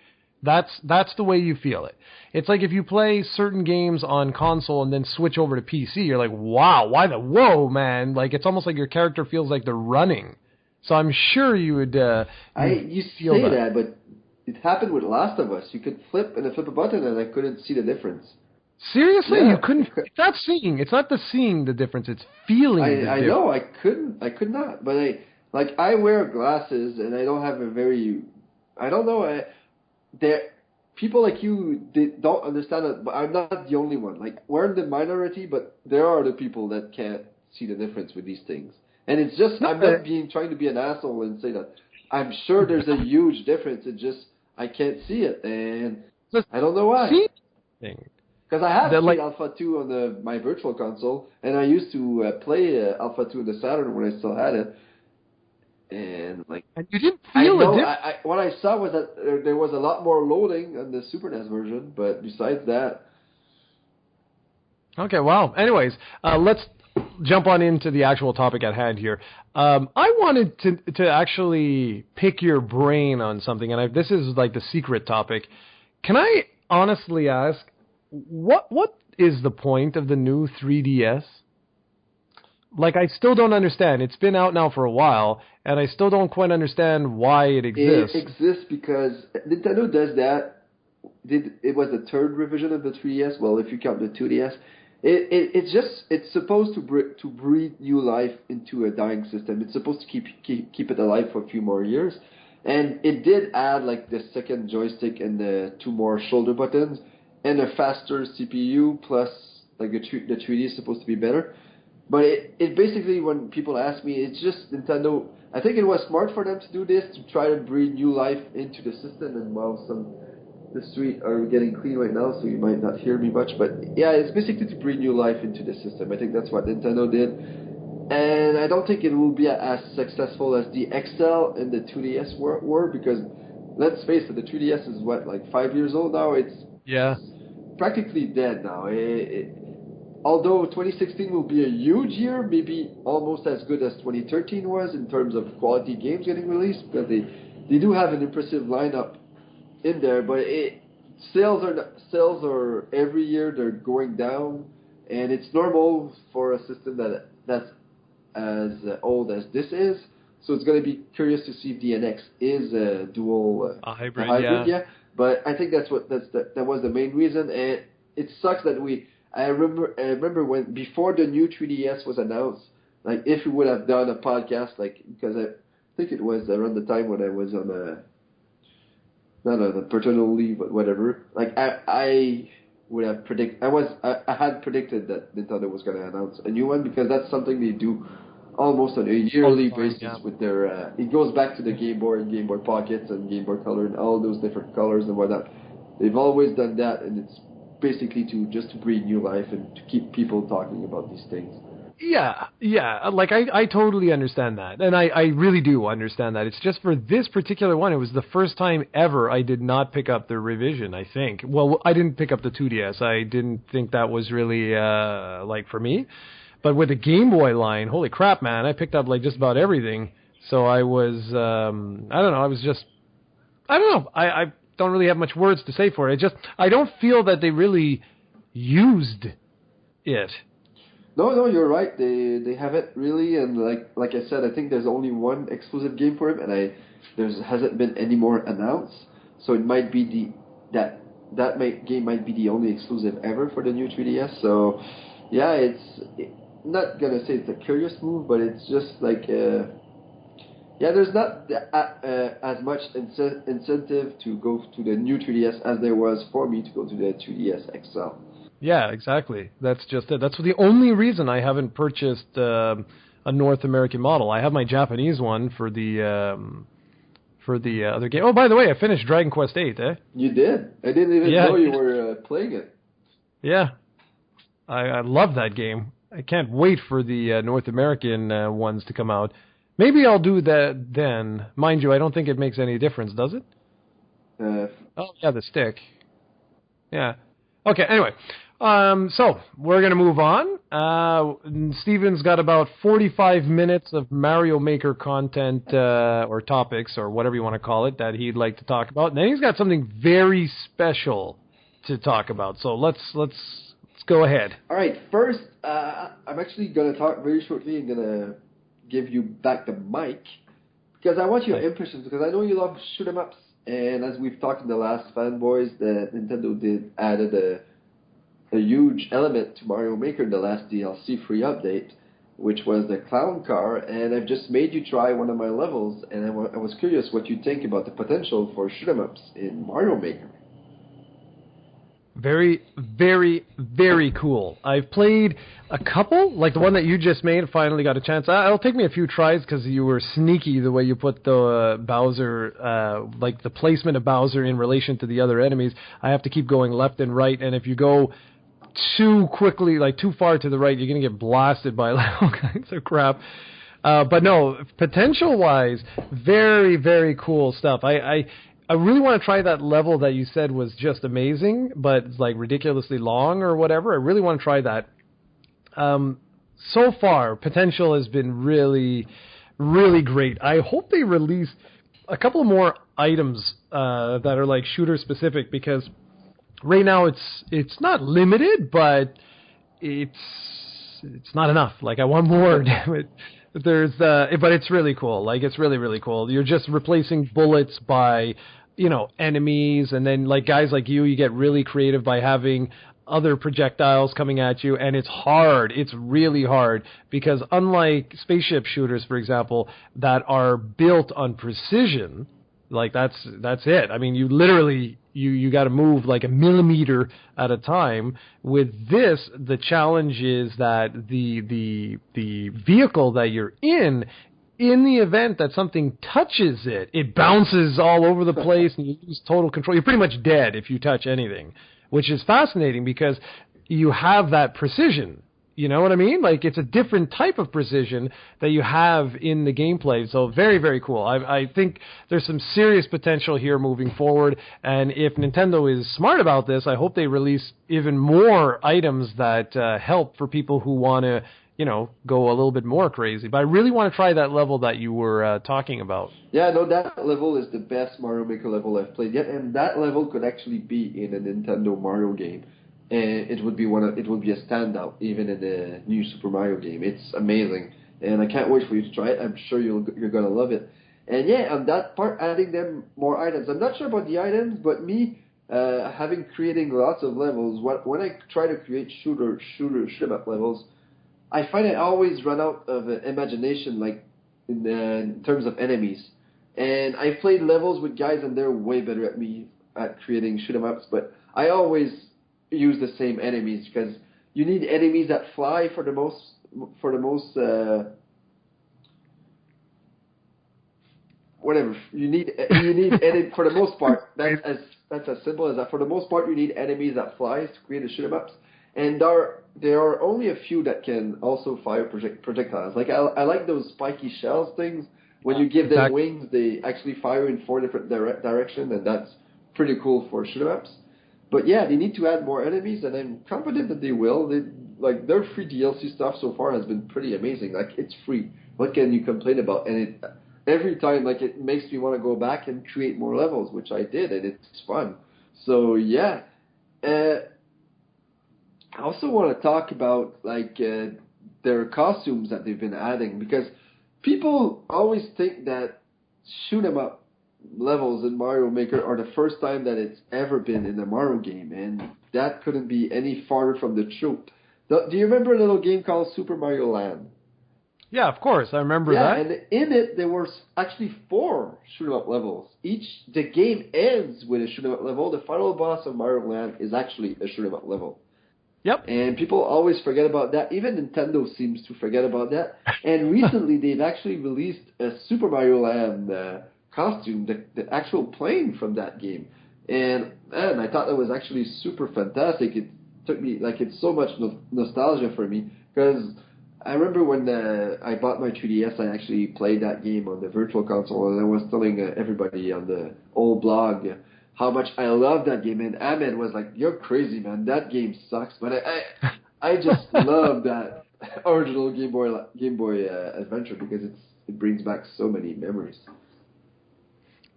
That's the way you feel it. It's like if you play certain games on console and then switch over to PC, you're like, wow, whoa, man. Like it's almost like your character feels like they're running. So I'm sure you would. You say that, but it happened with Last of Us. You could flip a button, and I couldn't see the difference. Seriously, yeah. You couldn't. It's not seeing. It's not the seeing the difference. It's feeling the difference. I know. I could not. But I wear glasses, and I don't have a very. I don't know. People like you, they don't understand it, but I'm not the only one. Like, we're in the minority, but there are the people that can't see the difference with these things. And it's just, I'm not trying to be an asshole and say that. I'm sure there's a huge difference. It's just, I can't see it, and I don't know why. Because I have played Alpha 2 on my virtual console, and I used to play Alpha 2 on the Saturn when I still had it. And you didn't feel it. What I saw was that there was a lot more loading on the Super NES version, but besides that. Okay, wow. Anyways, let's jump on into the actual topic at hand here. I wanted to actually pick your brain on something, and this is like the secret topic. Can I honestly ask, what is the point of the new 3DS? Like, I still don't understand. It's been out now for a while, and I still don't quite understand why it exists. It exists because Nintendo does that. It was the third revision of the 3DS. Well, if you count the 2DS, it's supposed to breathe new life into a dying system. It's supposed to keep it alive for a few more years, and it did add like the second joystick and the 2 more shoulder buttons and a faster CPU. Plus, like the 3D is supposed to be better. But it basically, when people ask me, it's just Nintendo. I think it was smart for them to do this, to try to breathe new life into the system. And while the street are getting clean right now, so you might not hear me much. But yeah, it's basically to breathe new life into the system. I think that's what Nintendo did. And I don't think it will be as successful as the XL and the 2DS were, because let's face it, the 3DS is like 5 years old now. It's practically dead now. Although 2016 will be a huge year, maybe almost as good as 2013 was in terms of quality games getting released, because they do have an impressive lineup in there. But sales are every year they're going down, and it's normal for a system that's as old as this is. So it's going to be curious to see if the NX is a dual hybrid. Yeah. But I think that was the main reason, and it sucks that I remember when before the new 3DS was announced, like if we would have done a podcast, like because I think it was around the time when I was on not on a paternal leave, but whatever. Like I would have I had predicted that Nintendo was going to announce a new one, because that's something they do almost on a yearly basis with their. It goes back to the Game Boy and Game Boy Pockets and Game Boy Color and all those different colors and whatnot. They've always done that, and it's basically to breathe new life and to keep people talking about these things. Yeah, like I totally understand that, and I really do understand that. It's just for this particular one, it was the first time ever I did not pick up the revision, I think. Well, I didn't pick up the 2DS. I didn't think that was really, like, for me. But with the Game Boy line, holy crap, man, I picked up, like, just about everything. So I was, I don't know, I don't really have much words to say for it. I don't feel that they really used it. No, you're right. They haven't really, and like I said, I think there's only one exclusive game for him, and there hasn't been any more announced. So it might be that game might be the only exclusive ever for the new 3DS. So yeah, not gonna say it's a curious move, but it's just like there's not as much incentive to go to the new 3DS as there was for me to go to the 2DS XL. Yeah, exactly. That's just it. That's the only reason I haven't purchased a North American model. I have my Japanese one for the other game. Oh, by the way, I finished Dragon Quest VIII. You did? I didn't even know you were playing it. Yeah, I love that game. I can't wait for the North American ones to come out. Maybe I'll do that then. Mind you, I don't think it makes any difference, does it? Oh, yeah, the stick. Yeah. Okay, anyway. So, we're going to move on. Steven's got about 45 minutes of Mario Maker content, or topics, or whatever you want to call it, that he'd like to talk about. And then he's got something very special to talk about. So, let's go ahead. All right, first, I'm actually going to talk very shortly. I'm going to give you back the mic, because I want your impressions, because I know you love shoot 'em ups. And as we've talked in the last Fanboyz, that Nintendo added a huge element to Mario Maker in the last DLC free update, which was the clown car. And I've just made you try one of my levels, and I was curious what you think about the potential for shoot 'em ups in Mario Maker. Very, very, very cool. I've played a couple, like the one that you just made, finally got a chance. It'll take me a few tries because you were sneaky the way you put the Bowser, like the placement of Bowser in relation to the other enemies. I have to keep going left and right, and if you go too quickly, like too far to the right, you're going to get blasted by all kinds of crap. But no, potential-wise, very, very cool stuff. I really want to try that level that you said was just amazing, but it's like ridiculously long or whatever. I really want to try that. so far, potential has been really, really great. I hope they release a couple more items that are like shooter specific, because right now it's not limited, but it's not enough. Like, I want more. Damn it. But it's really cool. Like, it's really, really cool. You're just replacing bullets by, enemies, and then like guys like you get really creative by having other projectiles coming at you, and it's hard. It's really hard, because unlike spaceship shooters, for example, that are built on precision, like that's it. I mean, you literally you got to move like a millimeter at a time. With this, the challenge is that the vehicle that you're in the event that something touches it, it bounces all over the place and you lose total control. You're pretty much dead if you touch anything, which is fascinating because you have that precision. You know what I mean? Like, it's a different type of precision that you have in the gameplay. So very, very cool. I think there's some serious potential here moving forward. And if Nintendo is smart about this, I hope they release even more items that help for people who want to, go a little bit more crazy. But I really want to try that level that you were talking about. Yeah, no, that level is the best Mario Maker level I've played yet, and that level could actually be in a Nintendo Mario game. And it would be a standout even in the new Super Mario game. It's amazing, and I can't wait for you to try it. I'm sure you're gonna love it. And yeah, on that part, adding them more items. I'm not sure about the items, but me creating lots of levels. When I try to create shoot 'em up levels, I find I always run out of imagination, like in terms of enemies. And I've played levels with guys, and they're way better at me at creating shoot 'em ups. But I always use the same enemies, because you need enemies that fly for the most whatever you need for the most part. That's as simple as that. For the most part, you need enemies that fly to create the shoot 'em ups, and there are only a few that can also fire projectiles. Like I like those spiky shells things. When you give them wings, they actually fire in 4 different directions, and that's pretty cool for shoot 'em ups. But yeah, they need to add more enemies, and I'm confident that they will. Their free DLC stuff so far has been pretty amazing. Like, it's free. What can you complain about? And every time, like, it makes me want to go back and create more levels, which I did, and it's fun. So yeah, I also want to talk about their costumes that they've been adding, because people always think that shoot 'em up levels in Mario Maker are the first time that it's ever been in a Mario game, and that couldn't be any farther from the truth. Do you remember a little game called Super Mario Land? Yeah, of course, I remember that. Yeah, and in it there were actually 4 shoot-'em-up levels. The game ends with a shoot-'em-up level. The final boss of Mario Land is actually a shoot-'em-up level. Yep. And people always forget about that. Even Nintendo seems to forget about that. And recently they've actually released a Super Mario Land costume, the actual plane from that game, and man, I thought that was actually super fantastic. It took me, like, it's so much nostalgia for me, because I remember when I bought my 3DS, I actually played that game on the Virtual Console, and I was telling everybody on the old blog how much I loved that game, and Ahmed was like, "You're crazy, man, that game sucks," but I just love that original Game Boy Adventure, because it brings back so many memories.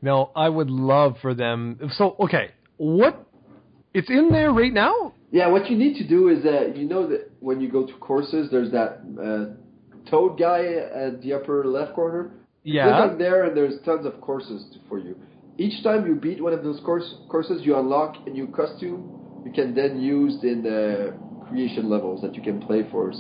No, I would love for them. So, okay, it's in there right now? Yeah, what you need to do is that when you go to courses, there's that toad guy at the upper left corner. Yeah. Click on there, and there's tons of courses for you. Each time you beat one of those courses, you unlock a new costume you can then use in the creation levels that you can play for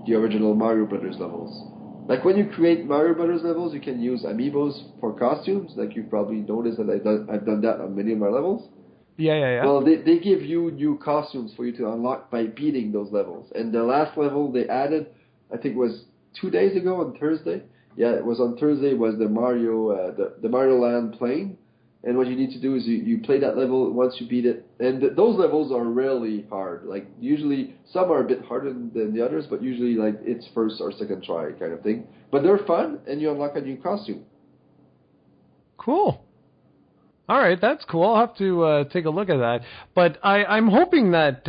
the original Mario Brothers levels. Like, when you create Mario Brothers levels, you can use Amiibos for costumes. Like, you've probably noticed that I've done that on many of my levels. Yeah. Well, they give you new costumes for you to unlock by beating those levels. And the last level they added, I think, was 2 days ago on Thursday. Yeah, it was on Thursday. Was the Mario Land plane. And what you need to do is you play that level once you beat it. And those levels are really hard. Like, usually, some are a bit harder than the others, but usually, like, it's first or second try kind of thing. But they're fun, and you unlock a new costume. Cool. All right, that's cool. I'll have to take a look at that. But I'm hoping that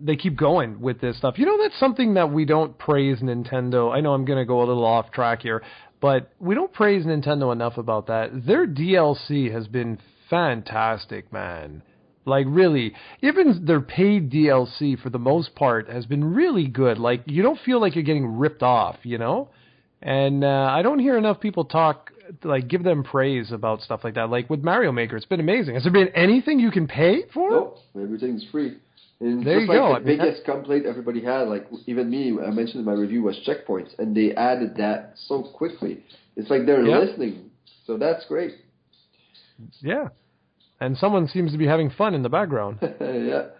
they keep going with this stuff. You know, that's something that we don't praise Nintendo. I know I'm going to go a little off track here, but we don't praise Nintendo enough about that. Their DLC has been fantastic, man. Like, really, even their paid DLC, for the most part, has been really good. Like, you don't feel like you're getting ripped off, you know? And I don't hear enough people talk, like, give them praise about stuff like that. Like with Mario Maker, it's been amazing. Has there been anything you can pay for? Nope, everything's free. And there just you like go. the biggest complaint everybody had, like even me, I mentioned in my review, was checkpoints, and they added that so quickly. It's like they're listening, so that's great. Yeah, and someone seems to be having fun in the background. Yeah.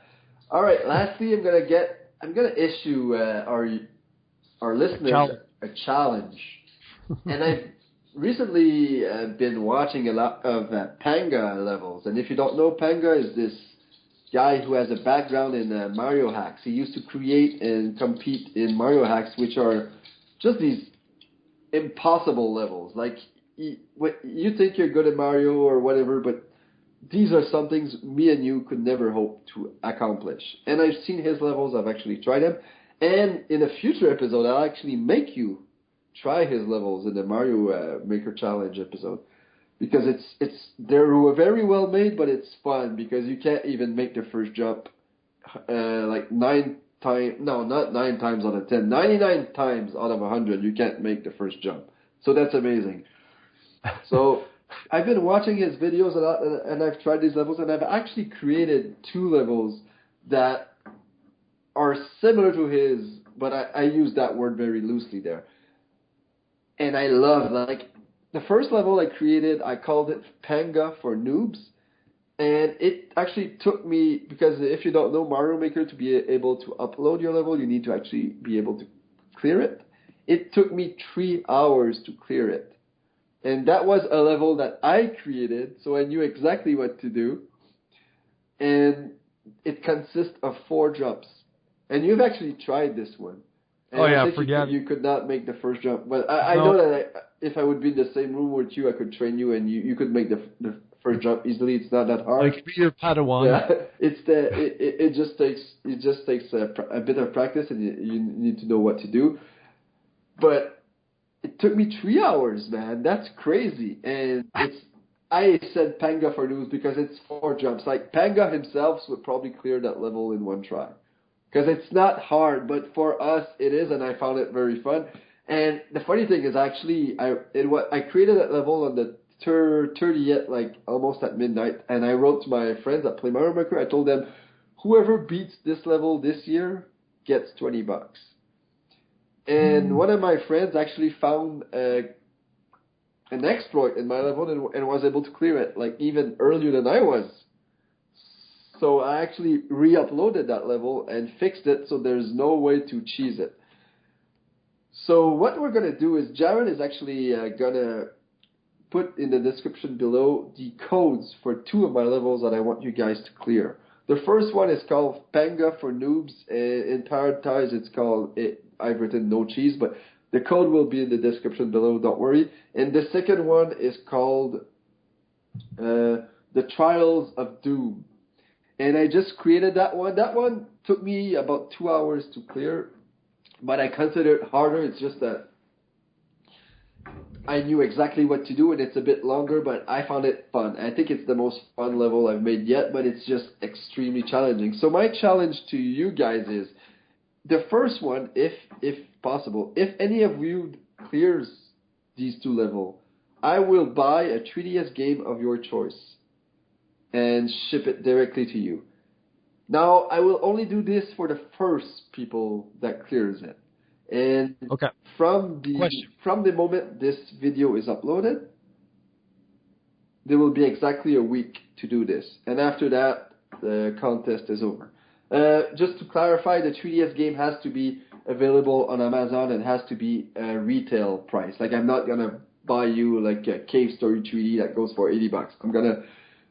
All right. Lastly, I'm gonna issue our listeners a challenge, and I've recently been watching a lot of Panga levels, and if you don't know, Panga is this guy who has a background in Mario hacks. He used to create and compete in Mario hacks, which are just these impossible levels. Like, you think you're good at Mario or whatever, but these are some things me and you could never hope to accomplish. And I've seen his levels, I've actually tried them, and in a future episode, I'll actually make you try his levels in the Mario Maker Challenge episode. Because they're very well made, but it's fun because you can't even make the first jump like 99 times out of 10. 99 times out of 100, you can't make the first jump. So that's amazing. So I've been watching his videos a lot, and I've tried these levels, and I've actually created 2 levels that are similar to his, but I use that word very loosely there. And I love, like, the first level I created, I called it Panga for Noobs. And it actually took me, because if you don't know Mario Maker, to be able to upload your level, you need to actually be able to clear it. It took me 3 hours to clear it. And that was a level that I created, so I knew exactly what to do. And it consists of 4 jumps. And you've actually tried this one. And I think you could not make the first jump. But I know that if I would be in the same room with you, I could train you, and you could make the first jump easily. It's not that hard. I could be your Padawan. Yeah, it just takes a bit of practice, and you need to know what to do. But it took me 3 hours, man. That's crazy. And I said Panga for Noobs because it's 4 jumps. Like, Panga himself would probably clear that level in 1 try. Because it's not hard, but for us it is, and I found it very fun. And the funny thing is, actually, I created that level on the 30th, like almost at midnight, and I wrote to my friends that play Mario Maker. I told them, whoever beats this level this year gets $20. And one of my friends actually found an exploit in my level and was able to clear it, like, even earlier than I was. So I actually re-uploaded that level and fixed it so there's no way to cheese it. So what we're going to do is Jared is actually going to put in the description below the codes for 2 of my levels that I want you guys to clear. The first one is called Panga for Noobs. In Paradise it's called, I've written no cheese, but the code will be in the description below, don't worry. And the second one is called The Trials of Doom. And I just created that one. That one took me about 2 hours to clear, but I consider it harder. It's just that I knew exactly what to do, and it's a bit longer, but I found it fun. I think it's the most fun level I've made yet, but it's just extremely challenging. So my challenge to you guys is, the first one, if possible, if any of you clears these 2 levels, I will buy a 3DS game of your choice and ship it directly to you. Now, I will only do this for the first people that clears it. And from the moment this video is uploaded, there will be exactly a week to do this. And after that, the contest is over. Just to clarify, the 3DS game has to be available on Amazon and has to be a retail price. Like, I'm not going to buy you like a Cave Story 3D that goes for $80. I'm going to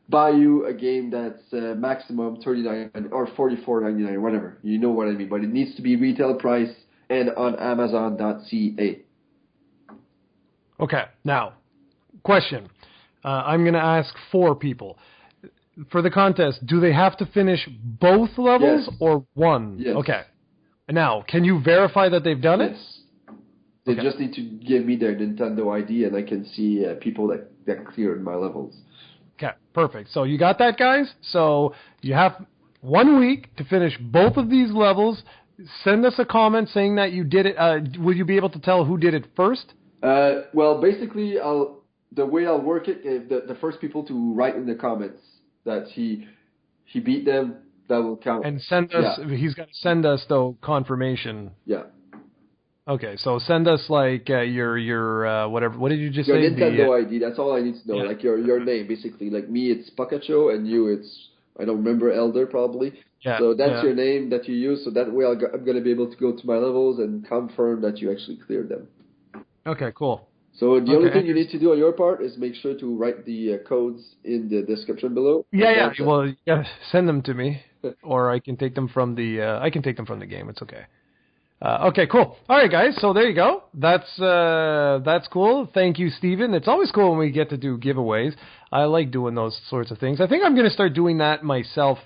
buy you a game that's maximum $39 or $44.99, whatever. You know what I mean. But it needs to be retail price and on Amazon.ca. Okay. Now, question. I'm going to ask 4 people. For the contest, do they have to finish both levels or one? Yes. Okay. Now, can you verify that they've done it? They just need to give me their Nintendo ID, and I can see people that cleared my levels. Okay, perfect. So you got that, guys? So you have 1 week to finish both of these levels. Send us a comment saying that you did it. Will you be able to tell who did it first? Well, basically, the way I'll work it is the first people to write in the comments that he beat them, that will count. And send us. Yeah. He's got to send us though confirmation. Yeah. Okay, so send us like your whatever. What did you just say? Your Nintendo ID. That's all I need to know. Yeah. Like your name, basically. Like me, it's Pakacho, and you, it's I don't remember, Elder probably. Yeah. So that's your name that you use. So that way, I'm gonna be able to go to my levels and confirm that you actually cleared them. Okay, cool. So the only thing you need to do on your part is make sure to write the codes in the description below. Yeah. Well, you gotta send them to me, or I can take them from the game. It's okay. Okay, cool. All right, guys. So there you go. That's cool. Thank you, Steven. It's always cool when we get to do giveaways. I like doing those sorts of things. I think I'm going to start doing that myself.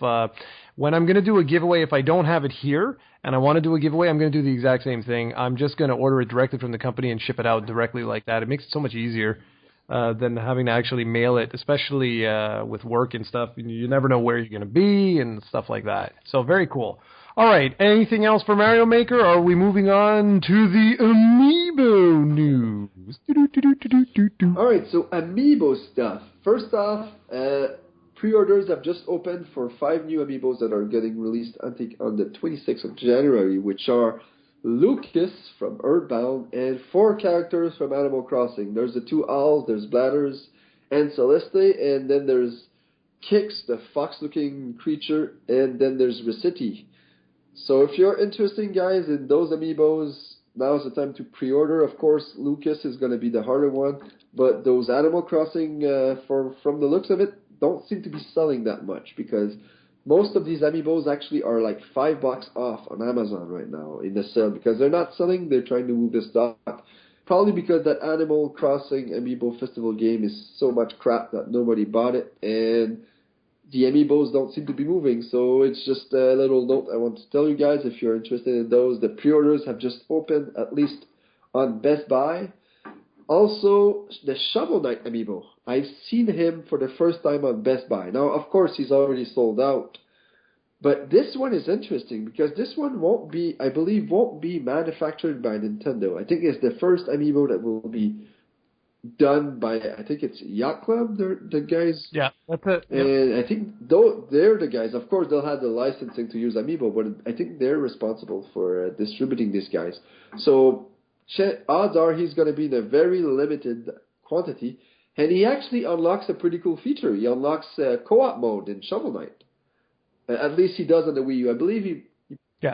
When I'm going to do a giveaway, if I don't have it here and I want to do a giveaway, I'm going to do the exact same thing. I'm just going to order it directly from the company and ship it out directly like that. It makes it so much easier than having to actually mail it, especially with work and stuff. You never know where you're going to be and stuff like that. So very cool. All right, anything else for Mario Maker, or are we moving on to the Amiibo news? All right, so Amiibo stuff. First off, pre-orders have just opened for 5 new Amiibos that are getting released, I think, on the 26th of January, which are Lucas from Earthbound and 4 characters from Animal Crossing. There's the 2 owls, there's Bladders and Celeste, and then there's Kix, the fox-looking creature, and then there's Recity. So if you're interested, guys, in those Amiibos, now's the time to pre-order. Of course, Lucas is going to be the harder one, but those Animal Crossing, from the looks of it, don't seem to be selling that much, because most of these Amiibos actually are like $5 off on Amazon right now in the sale, because they're not selling, they're trying to move the stock. Probably because that Animal Crossing Amiibo Festival game is so much crap that nobody bought it, and the Amiibos don't seem to be moving. So it's just a little note I want to tell you guys, if you're interested in those. The pre-orders have just opened, at least on Best Buy. Also, the Shovel Knight Amiibo. I've seen him for the first time on Best Buy. Now, of course, he's already sold out. But this one is interesting, because this one won't be manufactured by Nintendo. I think it's the first Amiibo that will be done by, I think it's Yacht Club, the guys. Yeah, that's it. Yep. And I think they're the guys. Of course, they'll have the licensing to use Amiibo, but I think they're responsible for distributing these guys. So odds are he's going to be in a very limited quantity, and he actually unlocks a pretty cool feature. He unlocks co-op mode in Shovel Knight. At least he does on the Wii U. I believe he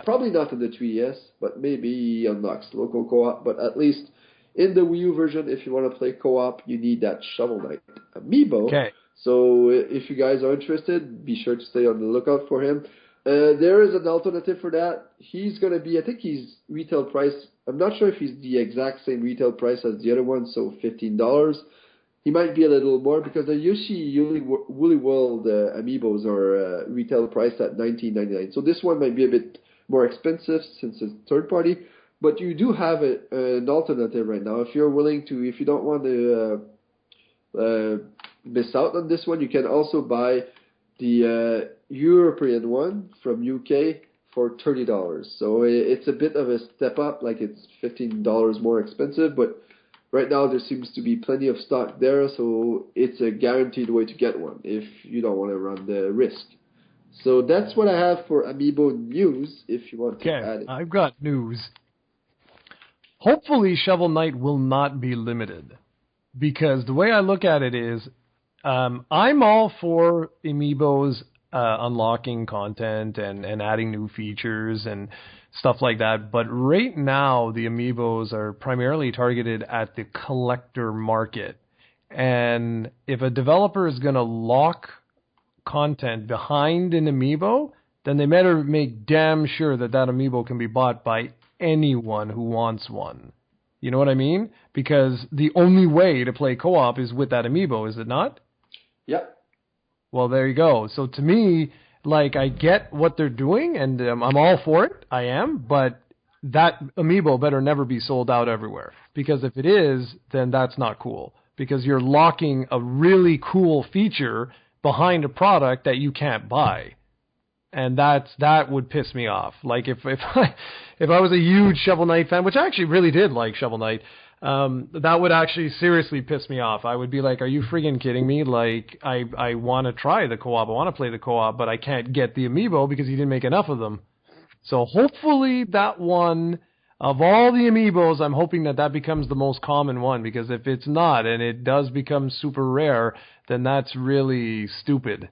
probably not on the 3DS, but maybe he unlocks local co-op. But at least in the Wii U version, if you want to play co-op, you need that Shovel Knight Amiibo. Okay. So if you guys are interested, be sure to stay on the lookout for him. There is an alternative for that. He's going to be, I think he's retail price. I'm not sure if he's the exact same retail price as the other one, so $15. He might be a little more, because the usually Woolly World Amiibos are retail priced at $19.99. So this one might be a bit more expensive since it's third party. But you do have an alternative right now. If you're willing to, if you don't want to miss out on this one, you can also buy the European one from UK for $30. So it's a bit of a step up, like it's $15 more expensive, but right now there seems to be plenty of stock there, so it's a guaranteed way to get one if you don't want to run the risk. So that's what I have for Amiibo news, if you want to add it. I've got news. Hopefully Shovel Knight will not be limited, because the way I look at it is, I'm all for Amiibos unlocking content and adding new features and stuff like that, but right now the Amiibos are primarily targeted at the collector market, and if a developer is going to lock content behind an Amiibo, then they better make damn sure that Amiibo can be bought by anyone who wants one. You know what I mean? Because the only way to play co-op is with that Amiibo, is it not? Yeah. Well, there you go. So to me, like, I get what they're doing, and I'm all for it. I am, but that Amiibo better never be sold out everywhere. Because if it is, then that's not cool. Because you're locking a really cool feature behind a product that you can't buy. And that would piss me off. Like if I was a huge Shovel Knight fan, which I actually really did like Shovel Knight, that would actually seriously piss me off. I would be like, are you friggin' kidding me? Like I want to try the co-op, I want to play the co-op, but I can't get the Amiibo because he didn't make enough of them. So hopefully that one, of all the Amiibos, I'm hoping that becomes the most common one, because if it's not and it does become super rare, then that's really stupid.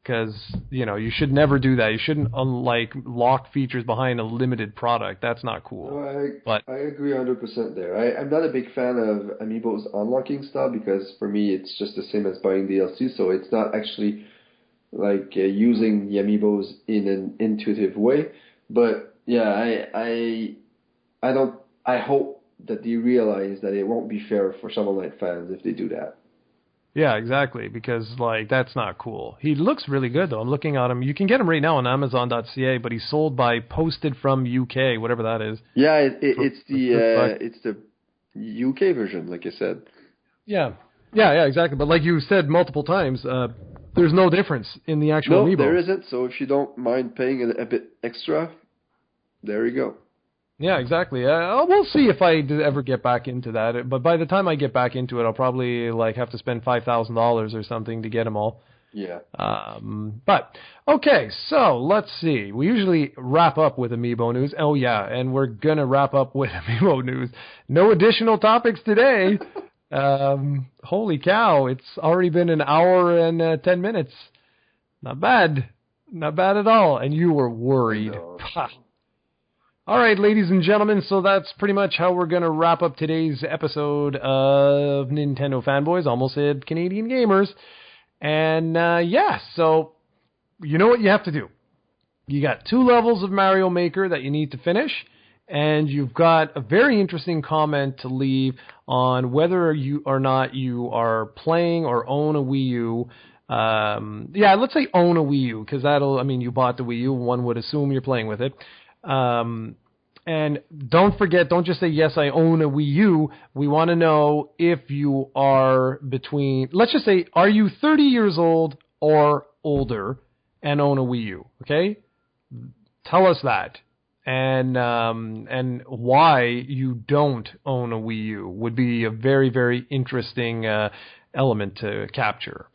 Because, you should never do that. You shouldn't, lock features behind a limited product. That's not cool. No, I agree 100% there. I'm not a big fan of Amiibo's unlocking stuff because for me it's just the same as buying DLC, so it's not actually using the Amiibos in an intuitive way. But yeah, I hope that they realize that it won't be fair for Shovel Knight fans if they do that. Yeah, exactly, because, that's not cool. He looks really good, though. I'm looking at him. You can get him right now on Amazon.ca, but he's sold by Posted from UK, whatever that is. Yeah, it's the UK version, like I said. Yeah, exactly. But like you said multiple times, there's no difference in the actual Amiibo. No, there isn't, so if you don't mind paying a bit extra, there you go. Yeah, exactly. We'll see if I ever get back into that. But by the time I get back into it, I'll probably have to spend $5,000 or something to get them all. Yeah. But okay, so let's see. We usually wrap up with Amiibo news. Oh yeah, and we're gonna wrap up with Amiibo news. No additional topics today. Holy cow! It's already been an hour and 10 minutes. Not bad. Not bad at all. And you were worried. All right, ladies and gentlemen, so that's pretty much how we're going to wrap up today's episode of Nintendo Fanboys, almost said Canadian Gamers. And, so you know what you have to do. You got 2 levels of Mario Maker that you need to finish, and you've got a very interesting comment to leave on whether you or not you are playing or own a Wii U. Let's say own a Wii U, because you bought the Wii U, one would assume you're playing with it. And don't forget, don't just say, yes, I own a Wii U. We want to know if you are let's just say, are you 30 years old or older and own a Wii U? Okay? Tell us that. And why you don't own a Wii U would be a very, very interesting element to capture.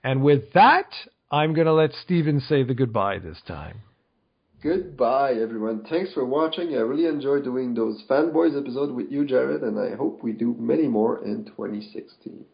And with that, I'm going to let Steven say the goodbye this time. Goodbye, everyone. Thanks for watching. I really enjoyed doing those Fanboys episodes with you, Jared, and I hope we do many more in 2016.